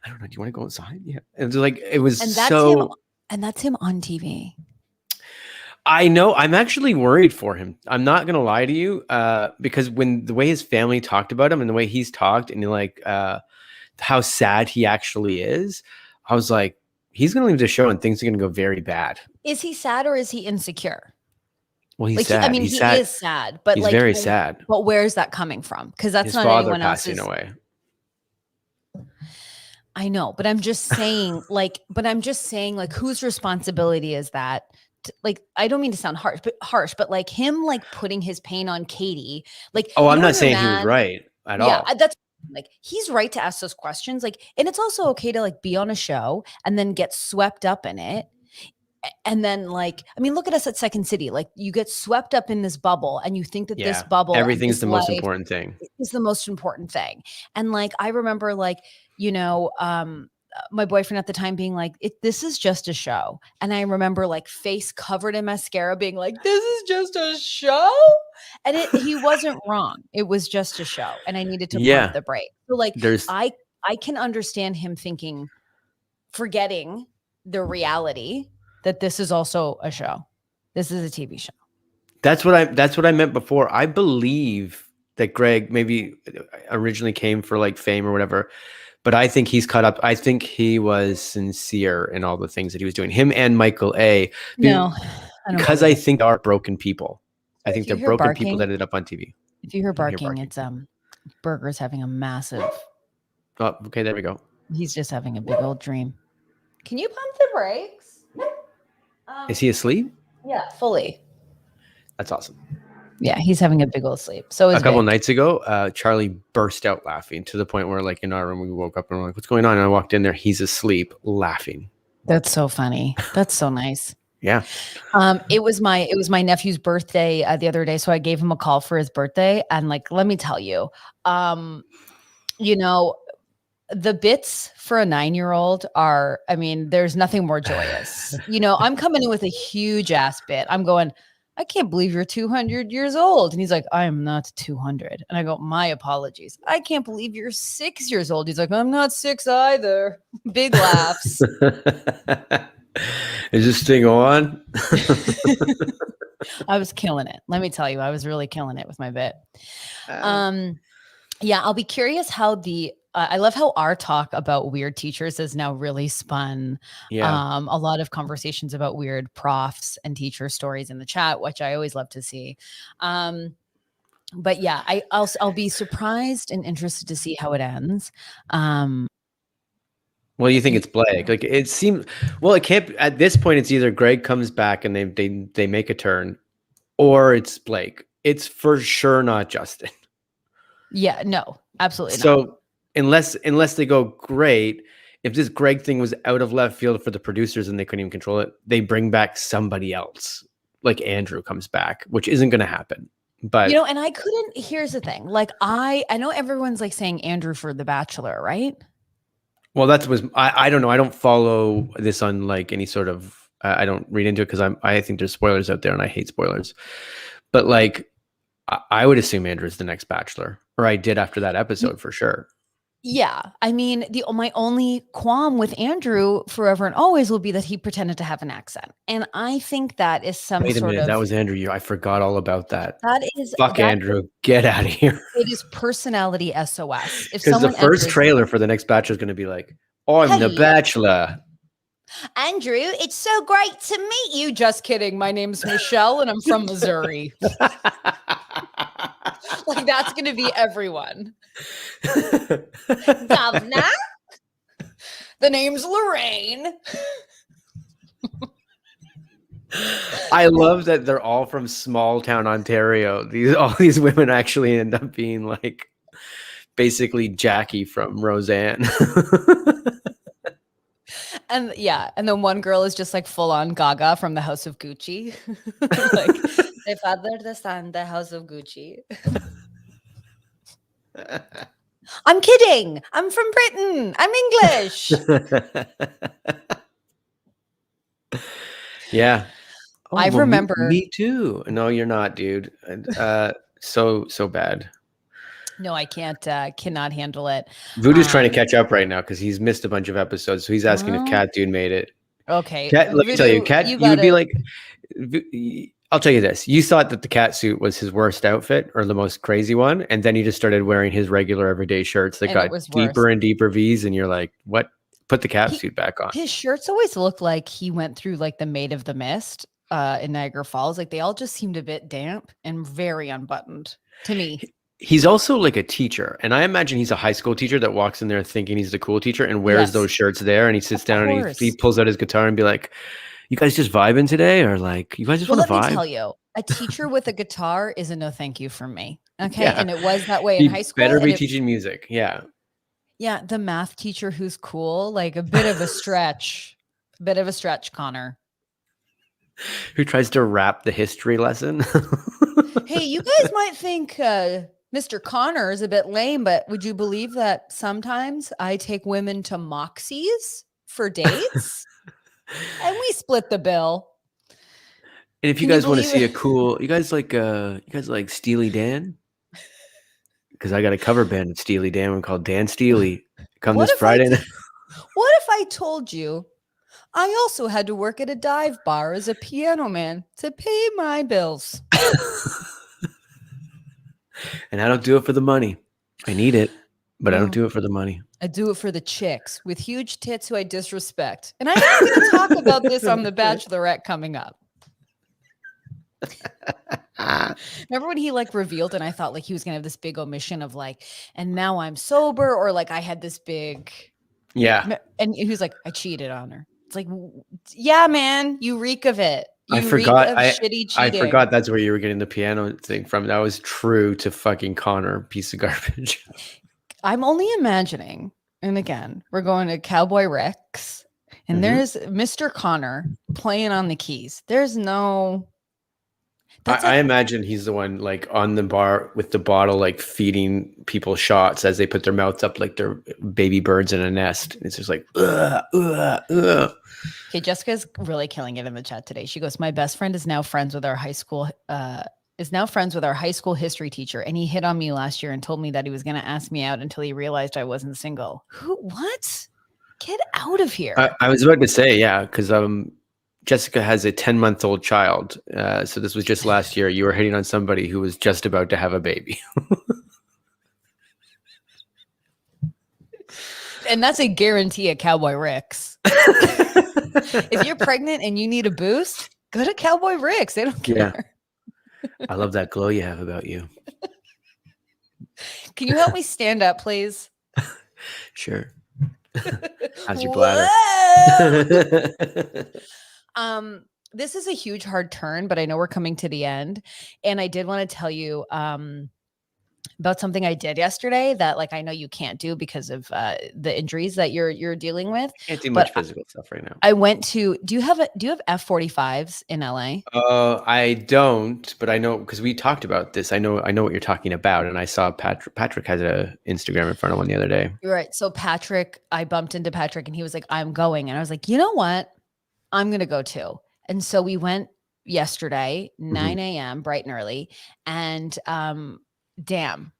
I don't know. Do you want to go outside? Yeah. And it's like it was so.
And that's him on TV.
I know. I'm actually worried for him. I'm not gonna lie to you, because when the way his family talked about him and the way he's talked and like how sad he actually is, I was like, he's gonna leave the show and things are gonna go very bad.
Is he sad or is he insecure?
Well, he's
like,
sad.
I mean, he is sad, but
he's
like
very sad.
But where's that coming from? Because that's
his
not
father
anyone else's.
passing away.
I know, but I'm just saying, like, whose responsibility is that? Like, I don't mean to sound harsh, but like him, like putting his pain on Katie, like.
Oh, I'm not saying he was right at all.
Yeah, that's like he's right to ask those questions, like, and it's also okay to like be on a show and then get swept up in it. And then, like, I mean, look at us at Second City. Like, you get swept up in this bubble, and you think that this bubble,
everything's the most important thing.
Is the most important thing. And like, I remember, like, you know, my boyfriend at the time being like, "This is just a show," and I remember like face covered in mascara, being like, "This is just a show," and he wasn't wrong. It was just a show, and I needed to pump the brake. So, like, I can understand him thinking, forgetting the reality that this is also a show. This is a TV show.
That's what I meant before. I believe that Greg maybe originally came for like fame or whatever, but I think he's caught up. I think he was sincere in all the things that he was doing. Him and Michael A.
No,
because I think they are broken people. I think they're broken
barking,
people that ended up on TV.
If you hear barking, it's Burger's having a massive.
Oh, okay, there we go.
He's just having a big old dream. Can you pump the brakes?
Is he asleep?
Yeah, fully.
That's awesome.
Yeah, he's having a big old sleep. So
a couple nights ago, Charlie burst out laughing to the point where, like, in our room, we woke up and we're like, "What's going on?" And I walked in there, he's asleep, laughing.
That's so funny. That's so nice.
Yeah.
It was my nephew's birthday the other day, so I gave him a call for his birthday, and like, let me tell you, you know, the bits for a 9-year-old are, I mean, there's nothing more joyous. You know, I'm coming in with a huge ass bit. I'm going, I can't believe you're 200 years old. And he's like, I am not 200. And I go, my apologies. I can't believe you're 6 years old. He's like, I'm not 6 either. Big laughs.
Is this thing on?
I was killing it. Let me tell you, I was really killing it with my bit. Yeah, I'll be curious how I love how our talk about weird teachers has now really spun a lot of conversations about weird profs and teacher stories in the chat, which I always love to see. But yeah, I'll be surprised and interested to see how it ends.
Well, you think it's Blake? Like, it seems. Well, it can't. At this point, it's either Greg comes back and they make a turn, or it's Blake. It's for sure not Justin.
Yeah, no, absolutely not.
So unless they go, great, if this Greg thing was out of left field for the producers and they couldn't even control it, they bring back somebody else, like Andrew comes back, which isn't going to happen. But
you know, and here's the thing, like I know everyone's like saying Andrew for The Bachelor, right?
Well, I don't know. I don't follow this on like any sort of. I don't read into it because I think there's spoilers out there, and I hate spoilers. But like, I would assume Andrew's the next Bachelor, or I did after that episode for sure.
Yeah. I mean, my only qualm with Andrew forever and always will be that he pretended to have an accent. And I think that is some
Wait a
sort
minute,
of
that was Andrew. I forgot all about that. Fuck
that
Andrew, get out of here.
it is personality SOS. If
Because the
someone
first
enters,
trailer for the next Bachelor is going to be like, I'm the
"Hello,
Bachelor.
Andrew, it's so great to meet you." Just kidding. My name's Michelle and I'm from Missouri. Like that's going to be everyone. Governor, the name's Lorraine.
I love that they're all from small town Ontario. All these women actually end up being like basically Jackie from Roseanne.
And yeah, and then one girl is just like full on Gaga from the House of Gucci. Like the father, the son, the House of Gucci. I'm kidding. I'm from Britain. I'm English.
Yeah. Oh,
I remember.
Me too. No, you're not, dude. So bad.
No, I can't. Cannot handle it.
Voodoo's trying to catch up right now because he's missed a bunch of episodes. So he's asking if Cat Dude made it.
Okay.
Cat, let me tell you, Cat, you would be like, I'll tell you this. You thought that the cat suit was his worst outfit or the most crazy one. And then he just started wearing his regular everyday shirts that got deeper and deeper V's. And you're like, what? Put the cat suit back on.
His shirts always look like he went through like the Maid of the Mist in Niagara Falls. Like they all just seemed a bit damp and very unbuttoned to me.
He's also like a teacher, and I imagine he's a high school teacher that walks in there thinking he's the cool teacher and wears those shirts there, and he sits down and he pulls out his guitar and be like, "You guys just vibing today, or like you guys just want to vibe?"
Let me tell you, a teacher with a guitar is a no thank you from me. Okay, and it was that way in high school.
Better be teaching music, yeah.
Yeah, the math teacher who's cool, like a bit of a stretch, Connor.
Who tries to rap the history lesson?
Hey, you guys might think Mr. Connor is a bit lame, but would you believe that sometimes I take women to Moxie's for dates and we split the bill?
And if you guys want to see a cool, you guys like Steely Dan? Because I got a cover band of Steely Dan called Dan Steely. Come this Friday.
What if I told you I also had to work at a dive bar as a piano man to pay my bills?
And I don't do it for the money. I need it, but I don't do it for the money.
I do it for the chicks with huge tits who I disrespect. And I'm going to talk about this on The Bachelorette coming up. Remember when he like revealed and I thought like he was going to have this big omission of like, and now I'm sober, or like I had this big.
Yeah.
And he was like, I cheated on her. It's like, yeah, man, you reek of it.
I forgot that's where you were getting the piano thing from. That was true to fucking Connor, piece of garbage.
I'm only imagining, and again, we're going to Cowboy Rex, and there's Mr. Connor playing on the keys. There's no.
I imagine he's the one like on the bar with the bottle, like feeding people shots as they put their mouths up like they're baby birds in a nest. And it's just like, ugh, ugh, ugh.
Okay, Jessica's really killing it in the chat today. She goes, "My best friend is now friends with our high school history teacher, and he hit on me last year and told me that he was going to ask me out until he realized I wasn't single." Who? What? Get out of here!
I was about to say, yeah, because Jessica has a 10-month-old child. So this was just last year. You were hitting on somebody who was just about to have a baby.
And that's a guarantee at Cowboy Rick's. If you're pregnant and you need a boost, go to Cowboy Rick's. They don't care.
Yeah. I love that glow you have about you.
Can you help me stand up, please?
Sure. How's your bladder?
This is a huge hard turn, but I know we're coming to the end. And I did want to tell you, about something I did yesterday that like I know you can't do because of the injuries that you're dealing with.
Can't do
But
much physical stuff right now.
I went to. Do you have F-45s in LA?
I don't, but I know because we talked about this. I know what you're talking about, and I saw Patrick has a Instagram in front of one the other day.
Right. So Patrick, I bumped into Patrick and he was like, I'm going. And I was like, you know what? I'm going to go too. And so we went yesterday, 9 a.m., bright and early. And damn,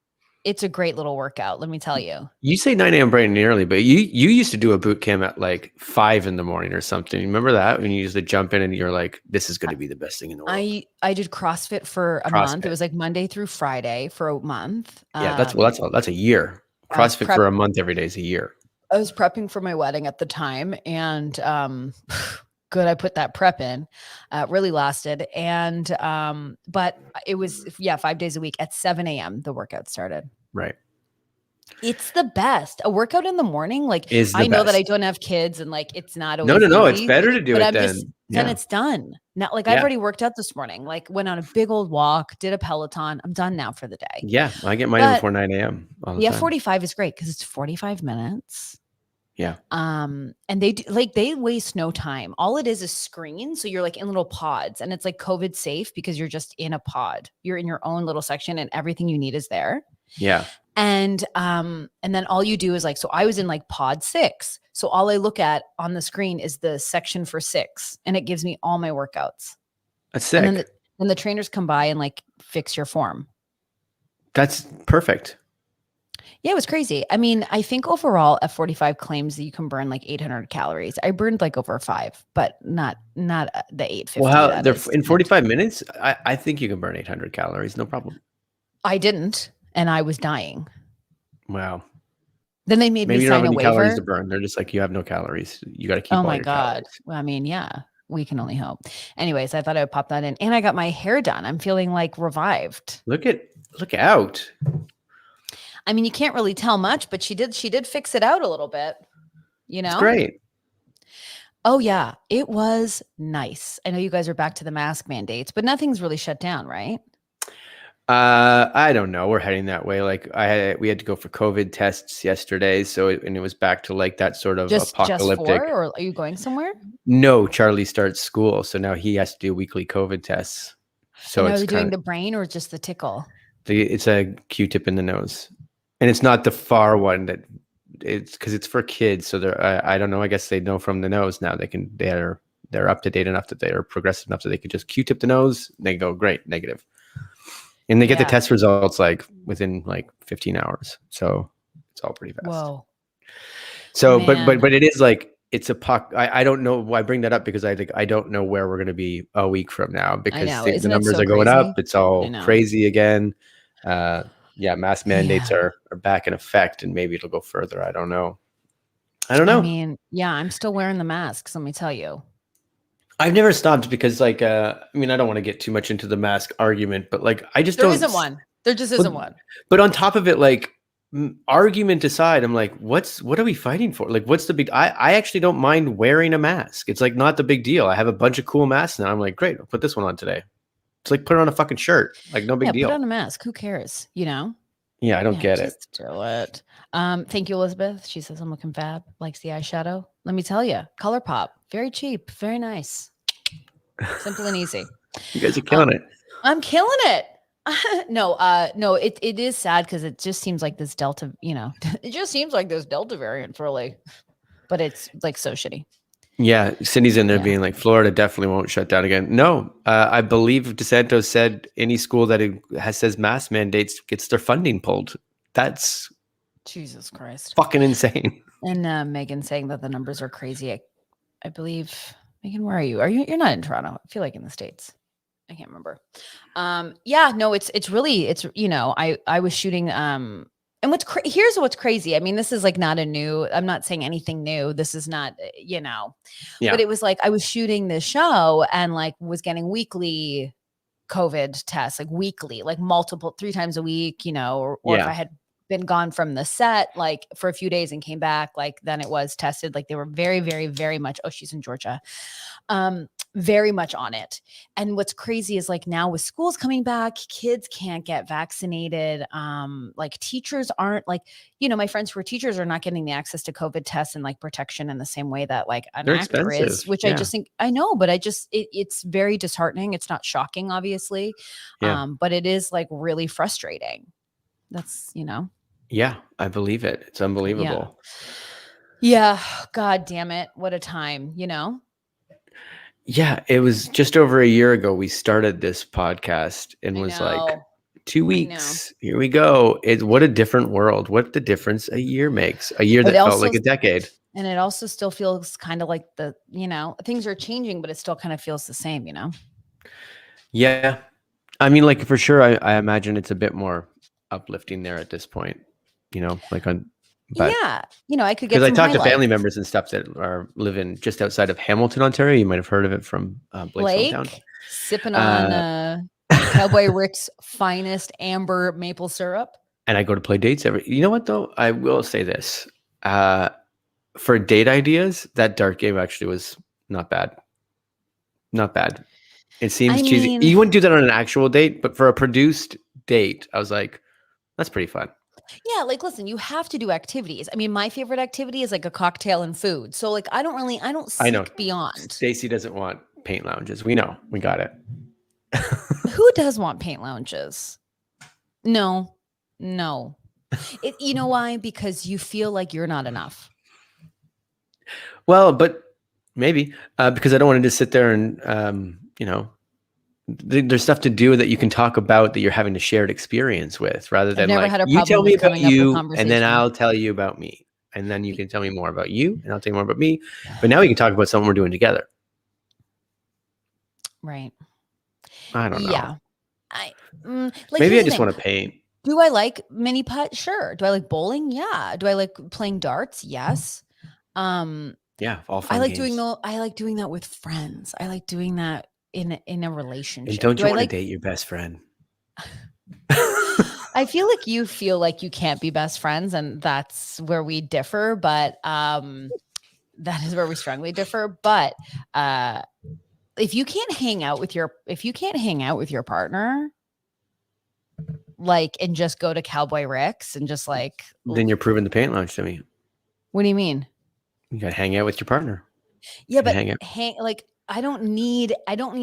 it's a great little workout. Let me tell you.
You say 9 a.m. bright and early, but you used to do a boot camp at like 5 in the morning or something. Remember that when you used to jump in and you're like, this is going to be the best thing in the world.
I did CrossFit for a month. It was like Monday through Friday for a month.
Yeah, that's a year. CrossFit for a month every day is a year.
I was prepping for my wedding at the time, and good, I put that prep in. Really lasted, and but it was 5 days a week at 7 a.m. The workout started.
Right.
It's the best. A workout in the morning, like
is
I know that I don't have kids, and like it's not always
no.
easy,
It's better to do it then.
Then it's done. Now, like I've already worked out this morning. Like went on a big old walk, did a Peloton. I'm done now for the day.
Yeah, I get mine before 9 a.m.
The F-45 is great because it's 45 minutes.
Yeah.
And they waste no time. All it is screen. So you're like in little pods, and it's like COVID safe because you're just in a pod. You're in your own little section, and everything you need is there.
Yeah.
And then all you do is like, so I was in like pod 6. So all I look at on the screen is the section for 6, and it gives me all my workouts.
That's sick.
And then the trainers come by and like fix your form.
That's perfect.
Yeah, it was crazy. I mean, I think overall F-45 claims that you can burn like 800 calories. I burned like over 5, but not the 850.
Well, they're in 45 minutes. I think you can burn 800 calories, no problem.
I didn't, and I was dying.
Wow.
Then they made me sign a waiver.
Calories to burn. They're just like, you have no calories. You got to keep.
Oh my God. Well, I mean, yeah, we can only hope. Anyways, I thought I would pop that in, and I got my hair done. I'm feeling like revived.
Look out.
I mean, you can't really tell much, but she did fix it out a little bit, you know?
It's great.
Oh yeah, it was nice. I know you guys are back to the mask mandates, but nothing's really shut down, right?
I don't know. We're heading that way. Like we had to go for COVID tests yesterday. And it was back to like that sort of apocalyptic.
Just or are you going somewhere?
No, Charlie starts school. So now he has to do weekly COVID tests. So
are you doing the brain or just the tickle?
It's a Q-tip in the nose. And it's not the far one it's because it's for kids. So I don't know. I guess they know from the nose now they're up to date enough that they are progressive enough that they could just Q-tip the nose. And they go, great, negative. And they get the test results like within like 15 hours. So it's all pretty fast.
Whoa.
So, but it is like, it's a puck. I don't know. I bring that up because I don't know where we're going to be a week from now because the numbers are going up. It's all crazy again. Mask mandates are back in effect, and maybe it'll go further. I don't know. I
mean, I'm still wearing the masks. Let me tell you.
I've never stopped because I don't want to get too much into the mask argument, but like, I just
There isn't one. There just isn't one.
But on top of it, like, argument aside, I'm like, what are we fighting for? Like, what's the big, I actually don't mind wearing a mask. It's like not the big deal. I have a bunch of cool masks now. I'm like, great, I'll put this one on today. It's like, put on a fucking shirt. Like, no big deal.
Put on a mask. Who cares? You know?
Yeah, I don't get it.
Just do it. Thank you, Elizabeth. She says I'm looking fab. Likes the eyeshadow. Let me tell you, ColourPop, very cheap, very nice, simple and easy.
You guys are killing it.
I'm killing it. No, it is sad because it just seems like this Delta. It just seems like this Delta variant, really, but it's like so shitty.
Yeah, Cindy's in there being like, Florida definitely won't shut down again. No, I believe DeSantis said any school that says mask mandates gets their funding pulled. That's
Jesus Christ,
fucking insane.
And Megan saying that the numbers are crazy. I believe, Megan, where are you? You're not in Toronto? I feel like in the States. I can't remember. It's really, I was shooting, and here's what's crazy. I mean, this is like not I'm not saying anything new. This is not, but it was like, I was shooting this show and like was getting weekly COVID tests, like weekly, like multiple, 3 times a week, or if I had been gone from the set like for a few days and came back, like then it was tested. Like they were very, very, very much, oh, she's in Georgia. Very much on it. And what's crazy is like now with schools coming back, kids can't get vaccinated. Like teachers aren't like, my friends who are teachers are not getting the access to COVID tests and like protection in the same way that like an actor is, which I just think I know, but it's very disheartening. It's not shocking, obviously. But it is like really frustrating. That's,
Yeah, I believe it. It's unbelievable.
Yeah. God damn it. What a time,
Yeah, it was just over a year ago we started this podcast and was like 2 weeks. Here we go. What a different world. What the difference a year makes. A year that felt like a decade.
And it also still feels kind of like things are changing, but it still kind of feels the same,
Yeah. I mean, like for sure, I imagine it's a bit more uplifting there at this point, like on. But,
I could get
because I talked to family members and stuff that are living just outside of Hamilton, Ontario. You might have heard of it from Blake's hometown.
Sipping on Cowboy Rick's finest amber maple syrup.
And I go to play dates you know what though? I will say this. For date ideas, that dart game actually was not bad. Not bad. It seems cheesy. You wouldn't do that on an actual date, but for a produced date, I was like, that's pretty fun.
Yeah, like listen, you have to do activities. I mean, my favorite activity is like a cocktail and food. So like I don't seek beyond.
Stacey doesn't want paint lounges. We know. We got it.
Who does want paint lounges? No. You know why? Because you feel like you're not enough.
Well, but maybe because I don't want to just sit there and there's stuff to do that you can talk about that you're having a shared experience with, rather than like you tell me about you and then I'll tell you about me, and then you can tell me more about you and I'll tell you more about me. But now we can talk about something we're doing together.
Right.
I don't know.
Yeah.
Maybe I just want to paint.
Do I like mini putt? Sure. Do I like bowling? Yeah. Do I like playing darts? Yes.
Yeah, all fun.
I like doing that with friends. I like doing that in a relationship.
And don't you want to date your best friend?
I feel like you feel like you can't be best friends, and that's where we differ. But that is where we strongly differ. But if you can't hang out with your partner, like, and just go to Cowboy Rick's and just like,
then you're proving the paint lounge to me.
What do you mean?
You got to hang out with your partner.
Yeah, but I don't need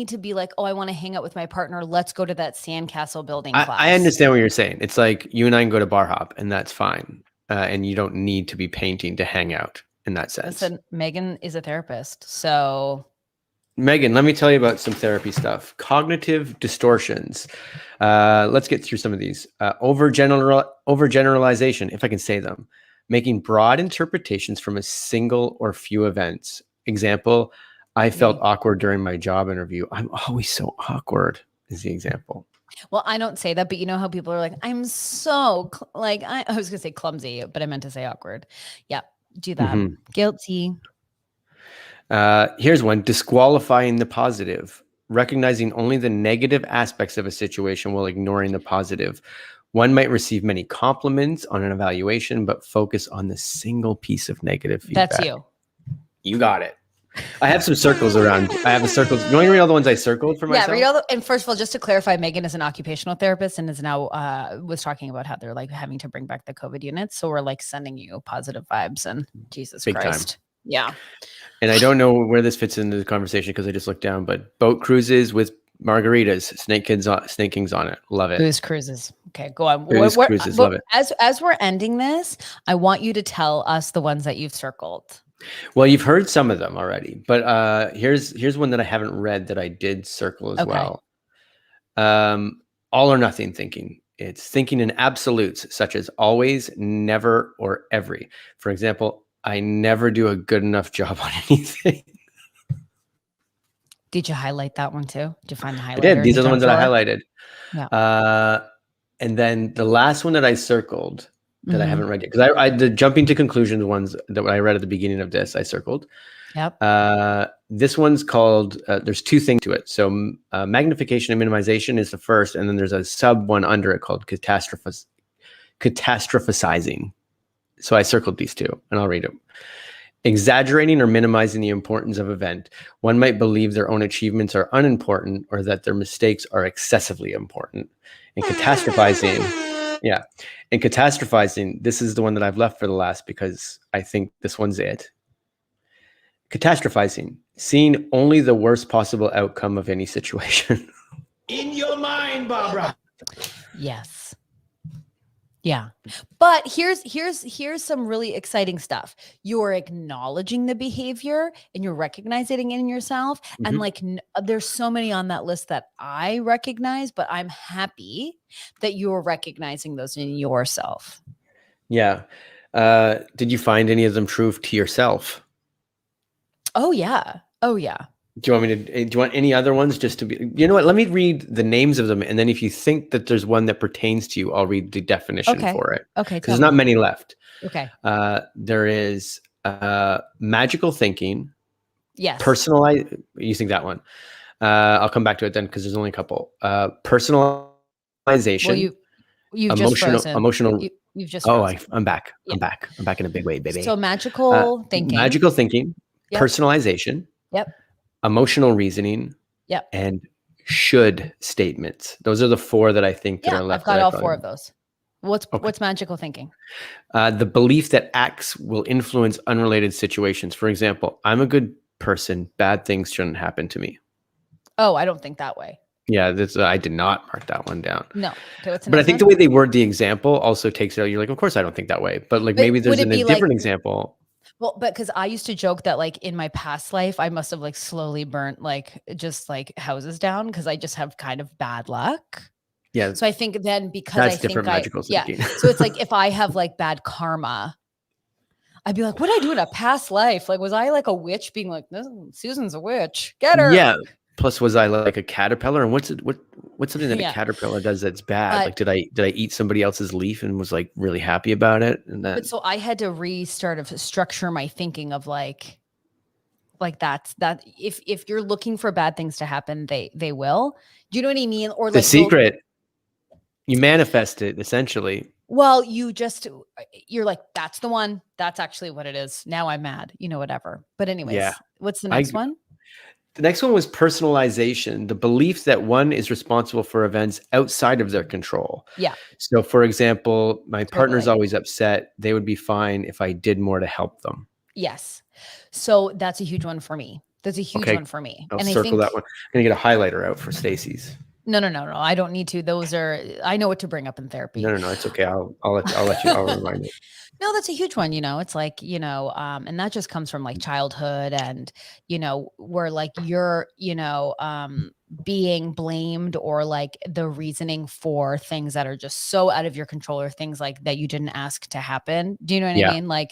to be like, oh, I want to hang out with my partner. Let's go to that sandcastle building class.
I understand what you're saying. It's like you and I can go to bar hop and that's fine. And you don't need to be painting to hang out in that sense.
Listen, Megan is a therapist. So
Megan, let me tell you about some therapy stuff. Cognitive distortions. Let's get through some of these. Overgeneralization, if I can say them. Making broad interpretations from a single or few events. Example, I felt awkward during my job interview. I'm always so awkward is the example.
Well, I don't say that, but you know how people are like, I'm so I was going to say clumsy, but I meant to say awkward. Yeah, do that. Mm-hmm. Guilty.
Here's one, disqualifying the positive. Recognizing only the negative aspects of a situation while ignoring the positive. One might receive many compliments on an evaluation, but focus on the single piece of negative feedback.
That's you.
You got it. I have some circles around. I have the circles. You want to read all the ones I circled for myself?
Yeah, and first of all, just to clarify, Megan is an occupational therapist and is now was talking about how they're like having to bring back the COVID units. So we're like sending you positive vibes and Jesus
Big
Christ.
Time.
Yeah.
And I don't know where this fits into the conversation because I just looked down, but boat cruises with margaritas, Snake Kings on it. Love it.
Booze cruises. Okay, go on.
Booze cruises, love it.
As we're ending this, I want you to tell us the ones that you've circled.
Well, you've heard some of them already, but here's one that I haven't read that I did circle as well. All or nothing thinking. It's thinking in absolutes such as always, never, or every. For example, I never do a good enough job on anything.
Did you highlight that one too? Did you find the highlighter?
I did. These are the ones that I highlighted.
Yeah.
And then the last one that I circled that I haven't read yet, because I the jumping to conclusions ones that I read at the beginning of this, I circled.
Yep.
This one's called, there's two things to it. So magnification and minimization is the first, and then there's a sub one under it called Catastrophizing. So I circled these two, and I'll read them. Exaggerating or minimizing the importance of an event. One might believe their own achievements are unimportant or that their mistakes are excessively important. And catastrophizing, yeah. And catastrophizing, this is the one that I've left for the last because I think this one's it. Catastrophizing, seeing only the worst possible outcome of any situation.
In your mind, Barbara.
Yes. Yeah. But here's some really exciting stuff. You're acknowledging the behavior and you're recognizing it in yourself. And like, there's so many on that list that I recognize, but I'm happy that you're recognizing those in yourself.
Yeah. Did you find any of them true to yourself?
Oh yeah. Oh yeah.
Do you want any other ones just to be, you know what? Let me read the names of them. And then if you think that there's one that pertains to you, I'll read the definition for it.
Okay.
Because there's not many left.
Okay.
There is magical thinking.
Yes.
Personalized. You think that one? I'll come back to it then because there's only a couple. Personalization.
Well, you've just frozen.
Emotional.
You've just frozen.
I'm back.
Yeah.
I'm back. I'm back in a big way, baby.
So magical thinking.
Magical thinking.
Yep.
Personalization.
Yep.
Emotional reasoning.
Yep.
And should statements. Those are the four that I think that are left.
I've got all four of those. What's magical thinking?
The belief that acts will influence unrelated situations. For example, I'm a good person. Bad things shouldn't happen to me.
Oh, I don't think that way.
Yeah, I did not mark that one down.
No. Okay, what's the
but I
next
think
one?
the way they word the example also takes it out. You're like, of course I don't think that way. But like maybe there's a different example.
Well, but because I used to joke that like in my past life, I must have like slowly burnt like just like houses down because I just have kind of bad luck.
Yeah.
So I think then because
that's
I think
different magical thinking.
Yeah. So it's like if I have like bad karma, I'd be like, what did I do in a past life? Like, was I like a witch being like, Susan's a witch? Get her.
Yeah. Plus, was I like a caterpillar? And what's something that a caterpillar does that's bad? Like, did I eat somebody else's leaf and was like really happy about it? And then,
but so I had to structure my thinking of like that if you're looking for bad things to happen, they will. Do you know what I mean? Or
the
like
secret, you manifest it essentially.
Well, you're like, that's the one. That's actually what it is. Now I'm mad. Whatever. But anyways, what's the next one?
The next one was personalization, the belief that one is responsible for events outside of their control.
Yeah.
So, for example, my partner's always upset. They would be fine if I did more to help them.
Yes. So that's a huge one for me. That's a huge one for me.
I'll circle that one. I'm going to get a highlighter out for Stacey's.
No. I don't need to. I know what to bring up in therapy.
No. It's okay. I'll let you, I'll remind you.
No, that's a huge one. It's like, and that just comes from like childhood and, where like you're, being blamed or like the reasoning for things that are just so out of your control or things like that you didn't ask to happen. Do you know what I mean? Like,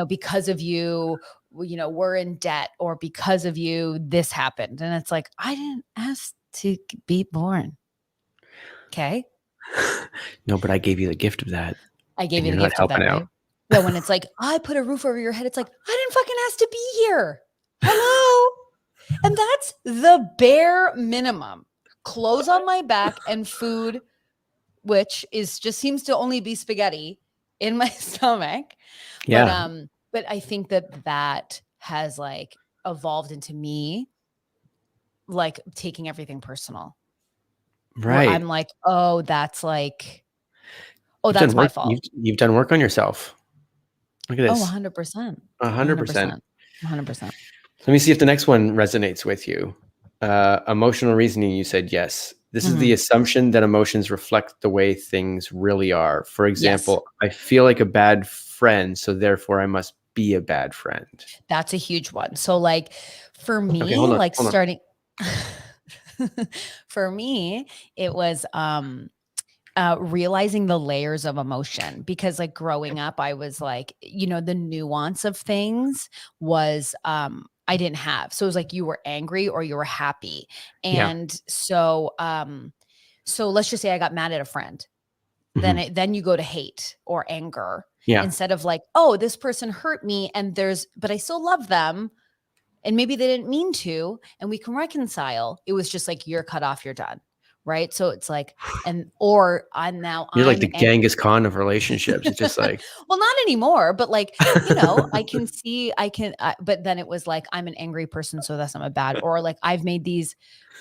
because of you, we're in debt or because of you, this happened. And it's like, I didn't ask to be born. Okay.
No, but I gave you the gift of that.
I gave you the gift of that. Right? Yeah, when it's like, I put a roof over your head, it's like, I didn't fucking ask to be here. Hello. And that's the bare minimum. Clothes on my back and food, which just seems to only be spaghetti in my stomach.
Yeah.
But I think that has like evolved into me like taking everything personal.
Right.
I'm like, oh, that's like, that's my fault.
You've done work on yourself. Look at this.
100%.
100%.
100%.
Let me see if the next one resonates with you. Emotional reasoning, you said yes. This is the assumption that emotions reflect the way things really are. For example, I feel like a bad friend, so therefore I must be a bad friend. That's
a huge one. So like for me, starting for me, it was realizing the layers of emotion because like growing up, I was like, the nuance of things was I didn't have. So it was like you were angry or you were happy. And so let's just say I got mad at a friend. Then you go to hate or anger instead of like, oh, this person hurt me but I still love them. And maybe they didn't mean to, and we can reconcile. It was just like, you're cut off, you're done. right? So it's like, or I'm
You're like the
angry.
Genghis Khan of relationships. It's just like,
well, not anymore, but like, I can see, but then it was like, I'm an angry person, so thus I'm a bad, or like I've made these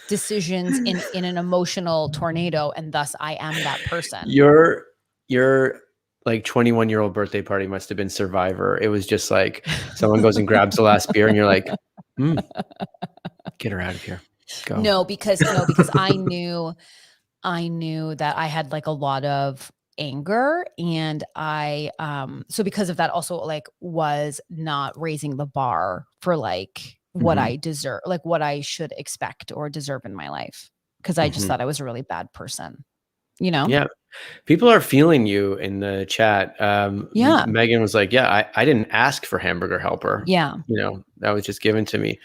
decisions in an emotional tornado, and thus I am that person.
Your like 21-year-old birthday party must have been Survivor. It was just like someone goes and grabs the last beer, and you're like, get her out of here. Go.
No, because I knew that I had like a lot of anger, and I so because of that also like was not raising the bar for like what I deserve, like what I should expect or deserve in my life, because I just thought I was a really bad person,
Yeah, people are feeling you in the chat.
Yeah.
Megan was like, yeah, I didn't ask for hamburger helper.
Yeah.
That was just given to me.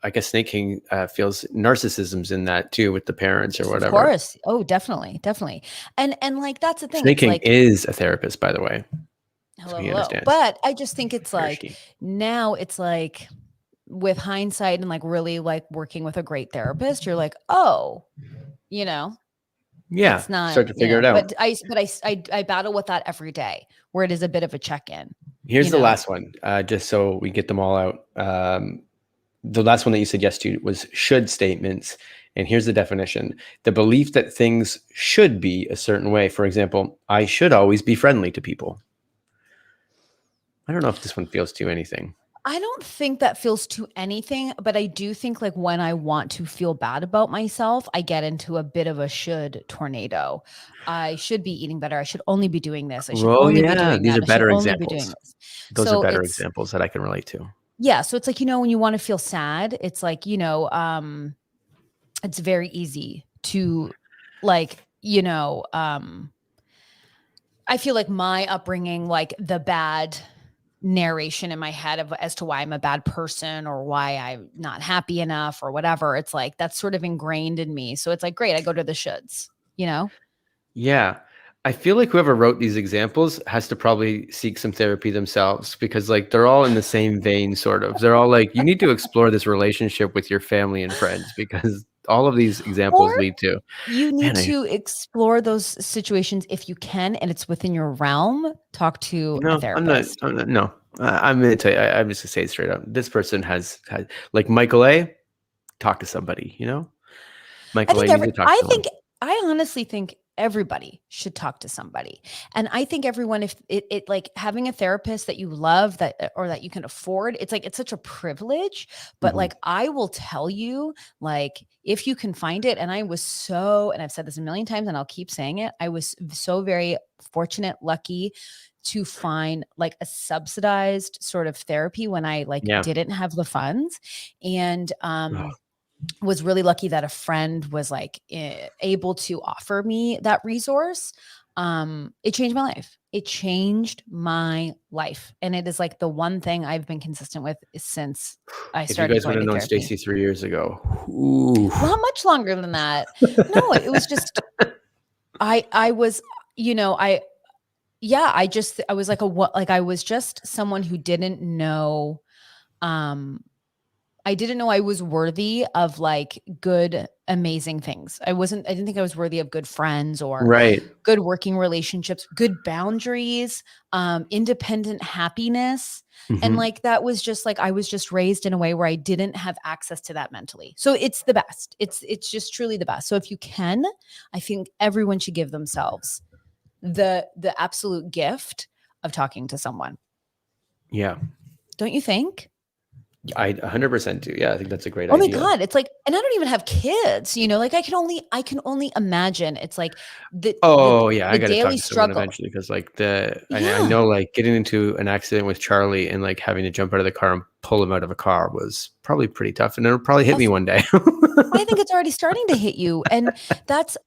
I guess Snake King feels narcissism's in that too with the parents or whatever.
Of course. Oh, definitely. And like, that's the thing.
Snake King
like,
is a therapist, by the way.
hello. But I just think it's like, now it's like with hindsight and like really like working with a great therapist, you're like, oh,
yeah,
it's not,
start to figure it out.
But I battle with that every day, where it is a bit of a check-in.
Here's the last one, just so we get them all out. The last one that you said yes to was should statements. And here's the definition: the belief that things should be a certain way. For example, I should always be friendly to people. I don't know if this one feels to anything.
I don't think that feels to anything, but I do think like when I want to feel bad about myself, I get into a bit of a should tornado. I should be eating better. I should only be doing this. I should only be doing
these
that.
are better examples. Those
So
are better examples that I can relate to.
Yeah. So it's like, when you want to feel sad, it's like, it's very easy to like, I feel like my upbringing, like the bad narration in my head as to why I'm a bad person or why I'm not happy enough or whatever. It's like, that's sort of ingrained in me. So it's like, great, I go to the shoulds,
Yeah. I feel like whoever wrote these examples has to probably seek some therapy themselves, because like they're all in the same vein, sort of. They're all like, you need to explore this relationship with your family and friends, because all of these examples lead to.
You need to explore those situations if you can, and it's within your realm. Talk to a therapist.
I'm going to tell you, I'm just going to say it straight up. This person has like Michael A. Talk to somebody, Michael A. needs to talk to someone.
I honestly think everybody should talk to somebody. And I think everyone, if it like having a therapist that you love or that you can afford, it's like, it's such a privilege, but like, I will tell you, like, if you can find it. And and I've said this a million times and I'll keep saying it. I was so very fortunate, lucky to find like a subsidized sort of therapy when I didn't have the funds. And, was really lucky that a friend was like able to offer me that resource. It changed my life. And it is like the one thing I've been consistent with since I started.
If you guys would have known Stacey 3 years ago,
not much longer than that. No, it was just, I was just someone who didn't know, I didn't know I was worthy of like good, amazing things. I didn't think I was worthy of good friends or good working relationships, good boundaries, independent happiness. And like, that was just like, I was just raised in a way where I didn't have access to that mentally. So it's the best. It's just truly the best. So if you can, I think everyone should give themselves the absolute gift of talking to someone.
Yeah.
Don't you think?
I 100% do. Yeah, I think that's a great
idea.
Oh
my God. It's like, and I don't even have kids, like I can only imagine. It's like I got to talk to someone eventually,
because like I know like getting into an accident with Charlie and like having to jump out of the car and pull him out of a car was probably pretty tough, and it'll probably hit me one day.
I think it's already starting to hit you, and that's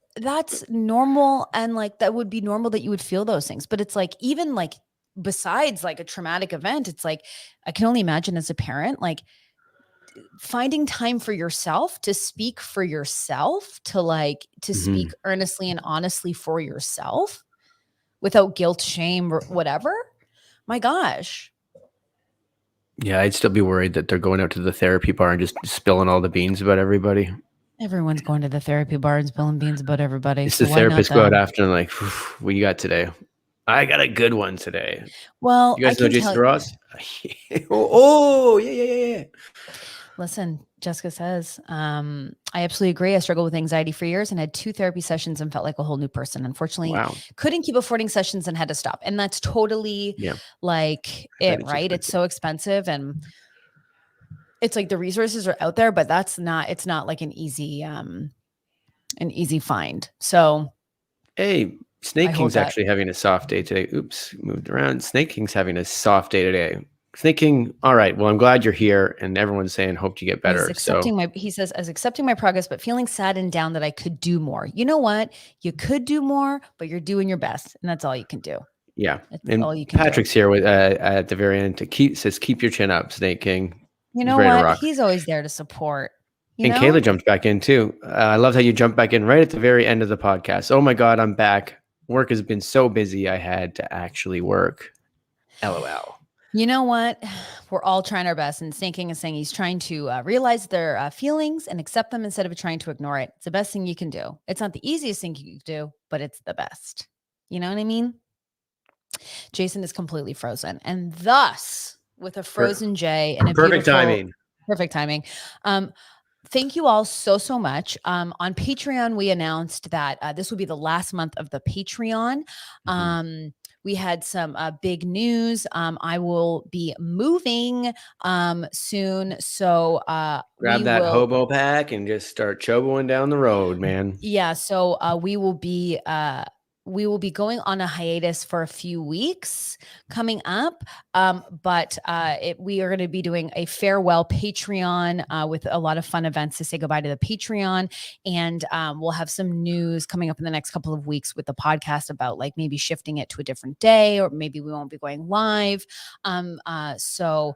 normal, and like that would be normal that you would feel those things. But it's like, even like besides like a traumatic event, it's like, I can only imagine as a parent, like finding time for yourself, to speak for yourself, to speak earnestly and honestly for yourself without guilt, shame, or whatever. My gosh.
Yeah, I'd still be worried that they're going out to the therapy bar and just spilling all the beans about everybody.
Everyone's going to the therapy bar and spilling beans about everybody.
It's
So
the
why not
therapist go out
them?
after and like, what you got today? I got a good one today.
Well,
You guys
I
know
can
Jason
tell.
Ross? Oh, yeah.
Listen, Jessica says, I absolutely agree. I struggled with anxiety for years and had 2 therapy sessions and felt like a whole new person. Unfortunately,
Wow.
couldn't keep affording sessions and had to stop. And that's totally like it, right? It's so expensive, and it's like the resources are out there, but it's not like an easy find. So
hey, Snake
I hold
King's
that.
actually having a soft day today. Oops, moved around. Snake King's having a soft day today. Snake King, all right. Well, I'm glad you're here, and everyone's saying hope you get better.
He says, as accepting my progress, but feeling sad and down that I could do more. You know what? You could do more, but you're doing your best, and that's all you can do.
Yeah,
That's
and
all you can
Patrick's
do.
here with at the very end to keep your chin up, Snake King.
You know what? He's always there to support.
And Kayla jumped back in too. I love how you jumped back in right at the very end of the podcast. Oh my God, I'm back. Work has been so busy. I had to actually work. LOL.
You know what? We're all trying our best. And Snake King is saying he's trying to realize their feelings and accept them instead of trying to ignore it. It's the best thing you can do. It's not the easiest thing you can do, but it's the best. You know what I mean? Jason is completely frozen. And thus, with a frozen J and a
perfect timing.
Perfect timing. Thank you all so much. On Patreon, we announced that this will be the last month of the Patreon. We had some big news. I will be moving soon. So
grab that hobo pack and just start choboing down the road, man.
Yeah. So we will be going on a hiatus for a few weeks coming up. But we are going to be doing a farewell Patreon with a lot of fun events to say goodbye to the Patreon. And we'll have some news coming up in the next couple of weeks with the podcast about like maybe shifting it to a different day, or maybe we won't be going live. So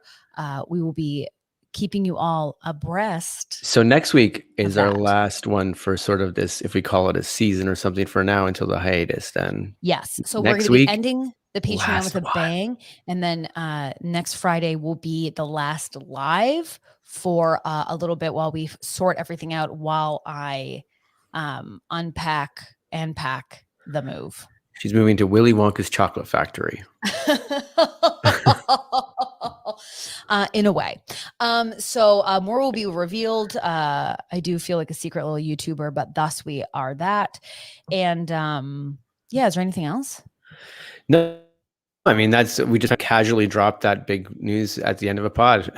we will be keeping you all abreast.
So next week is our last one for sort of this, if we call it a season or something for now until the hiatus, then.
Yes. So we're going to be ending the Patreon with a bang. And then next Friday will be the last live for a little bit while we sort everything out, while I unpack and pack the move.
She's moving to Willy Wonka's chocolate factory.
In a way. So more will be revealed. I do feel like a secret little YouTuber, but thus we are that. And is there anything else?
No, I mean, we just casually dropped that big news at the end of a pod.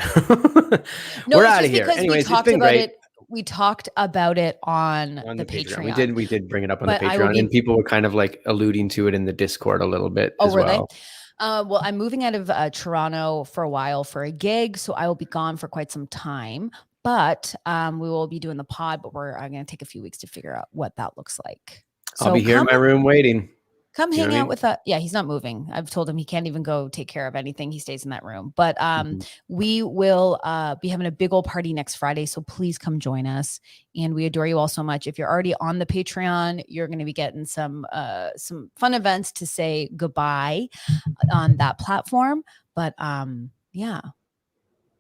No,
we're out of here. Anyways, it's been great.
We talked about it on the Patreon.
We did bring it up on the Patreon, and people were kind of like alluding to it in the Discord a little bit as well.
Well, I'm moving out of Toronto for a while for a gig, so I will be gone for quite some time. But we will be doing the pod, but I'm going to take a few weeks to figure out what that looks like.
So I'll be here in my room waiting.
Come hang out with us. Yeah, he's not moving. I've told him he can't even go take care of anything. He stays in that room. But we will be having a big old party next Friday. So please come join us. And we adore you all so much. If you're already on the Patreon, you're going to be getting some fun events to say goodbye on that platform. But yeah.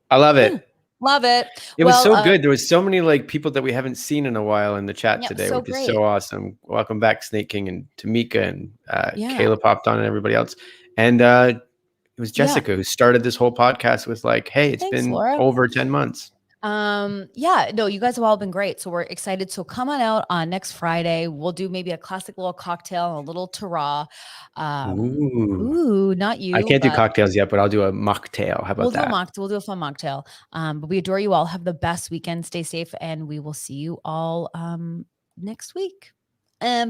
I love it.
Love it.
It was so good. There was so many like people that we haven't seen in a while in the chat today, which is so awesome. Welcome back, Snake King and Tamika and Kayla popped on and everybody else. And it was Jessica who started this whole podcast with like, hey, it's been over 10 months.
No, you guys have all been great. So we're excited. So come on out on next Friday. We'll do maybe a classic little cocktail and a little Tara. Ooh, not you.
I can't do cocktails yet, but I'll do a mocktail. How about that?
We'll do a fun mocktail. But we adore you all. Have the best weekend. Stay safe. And we will see you all next week. Bye.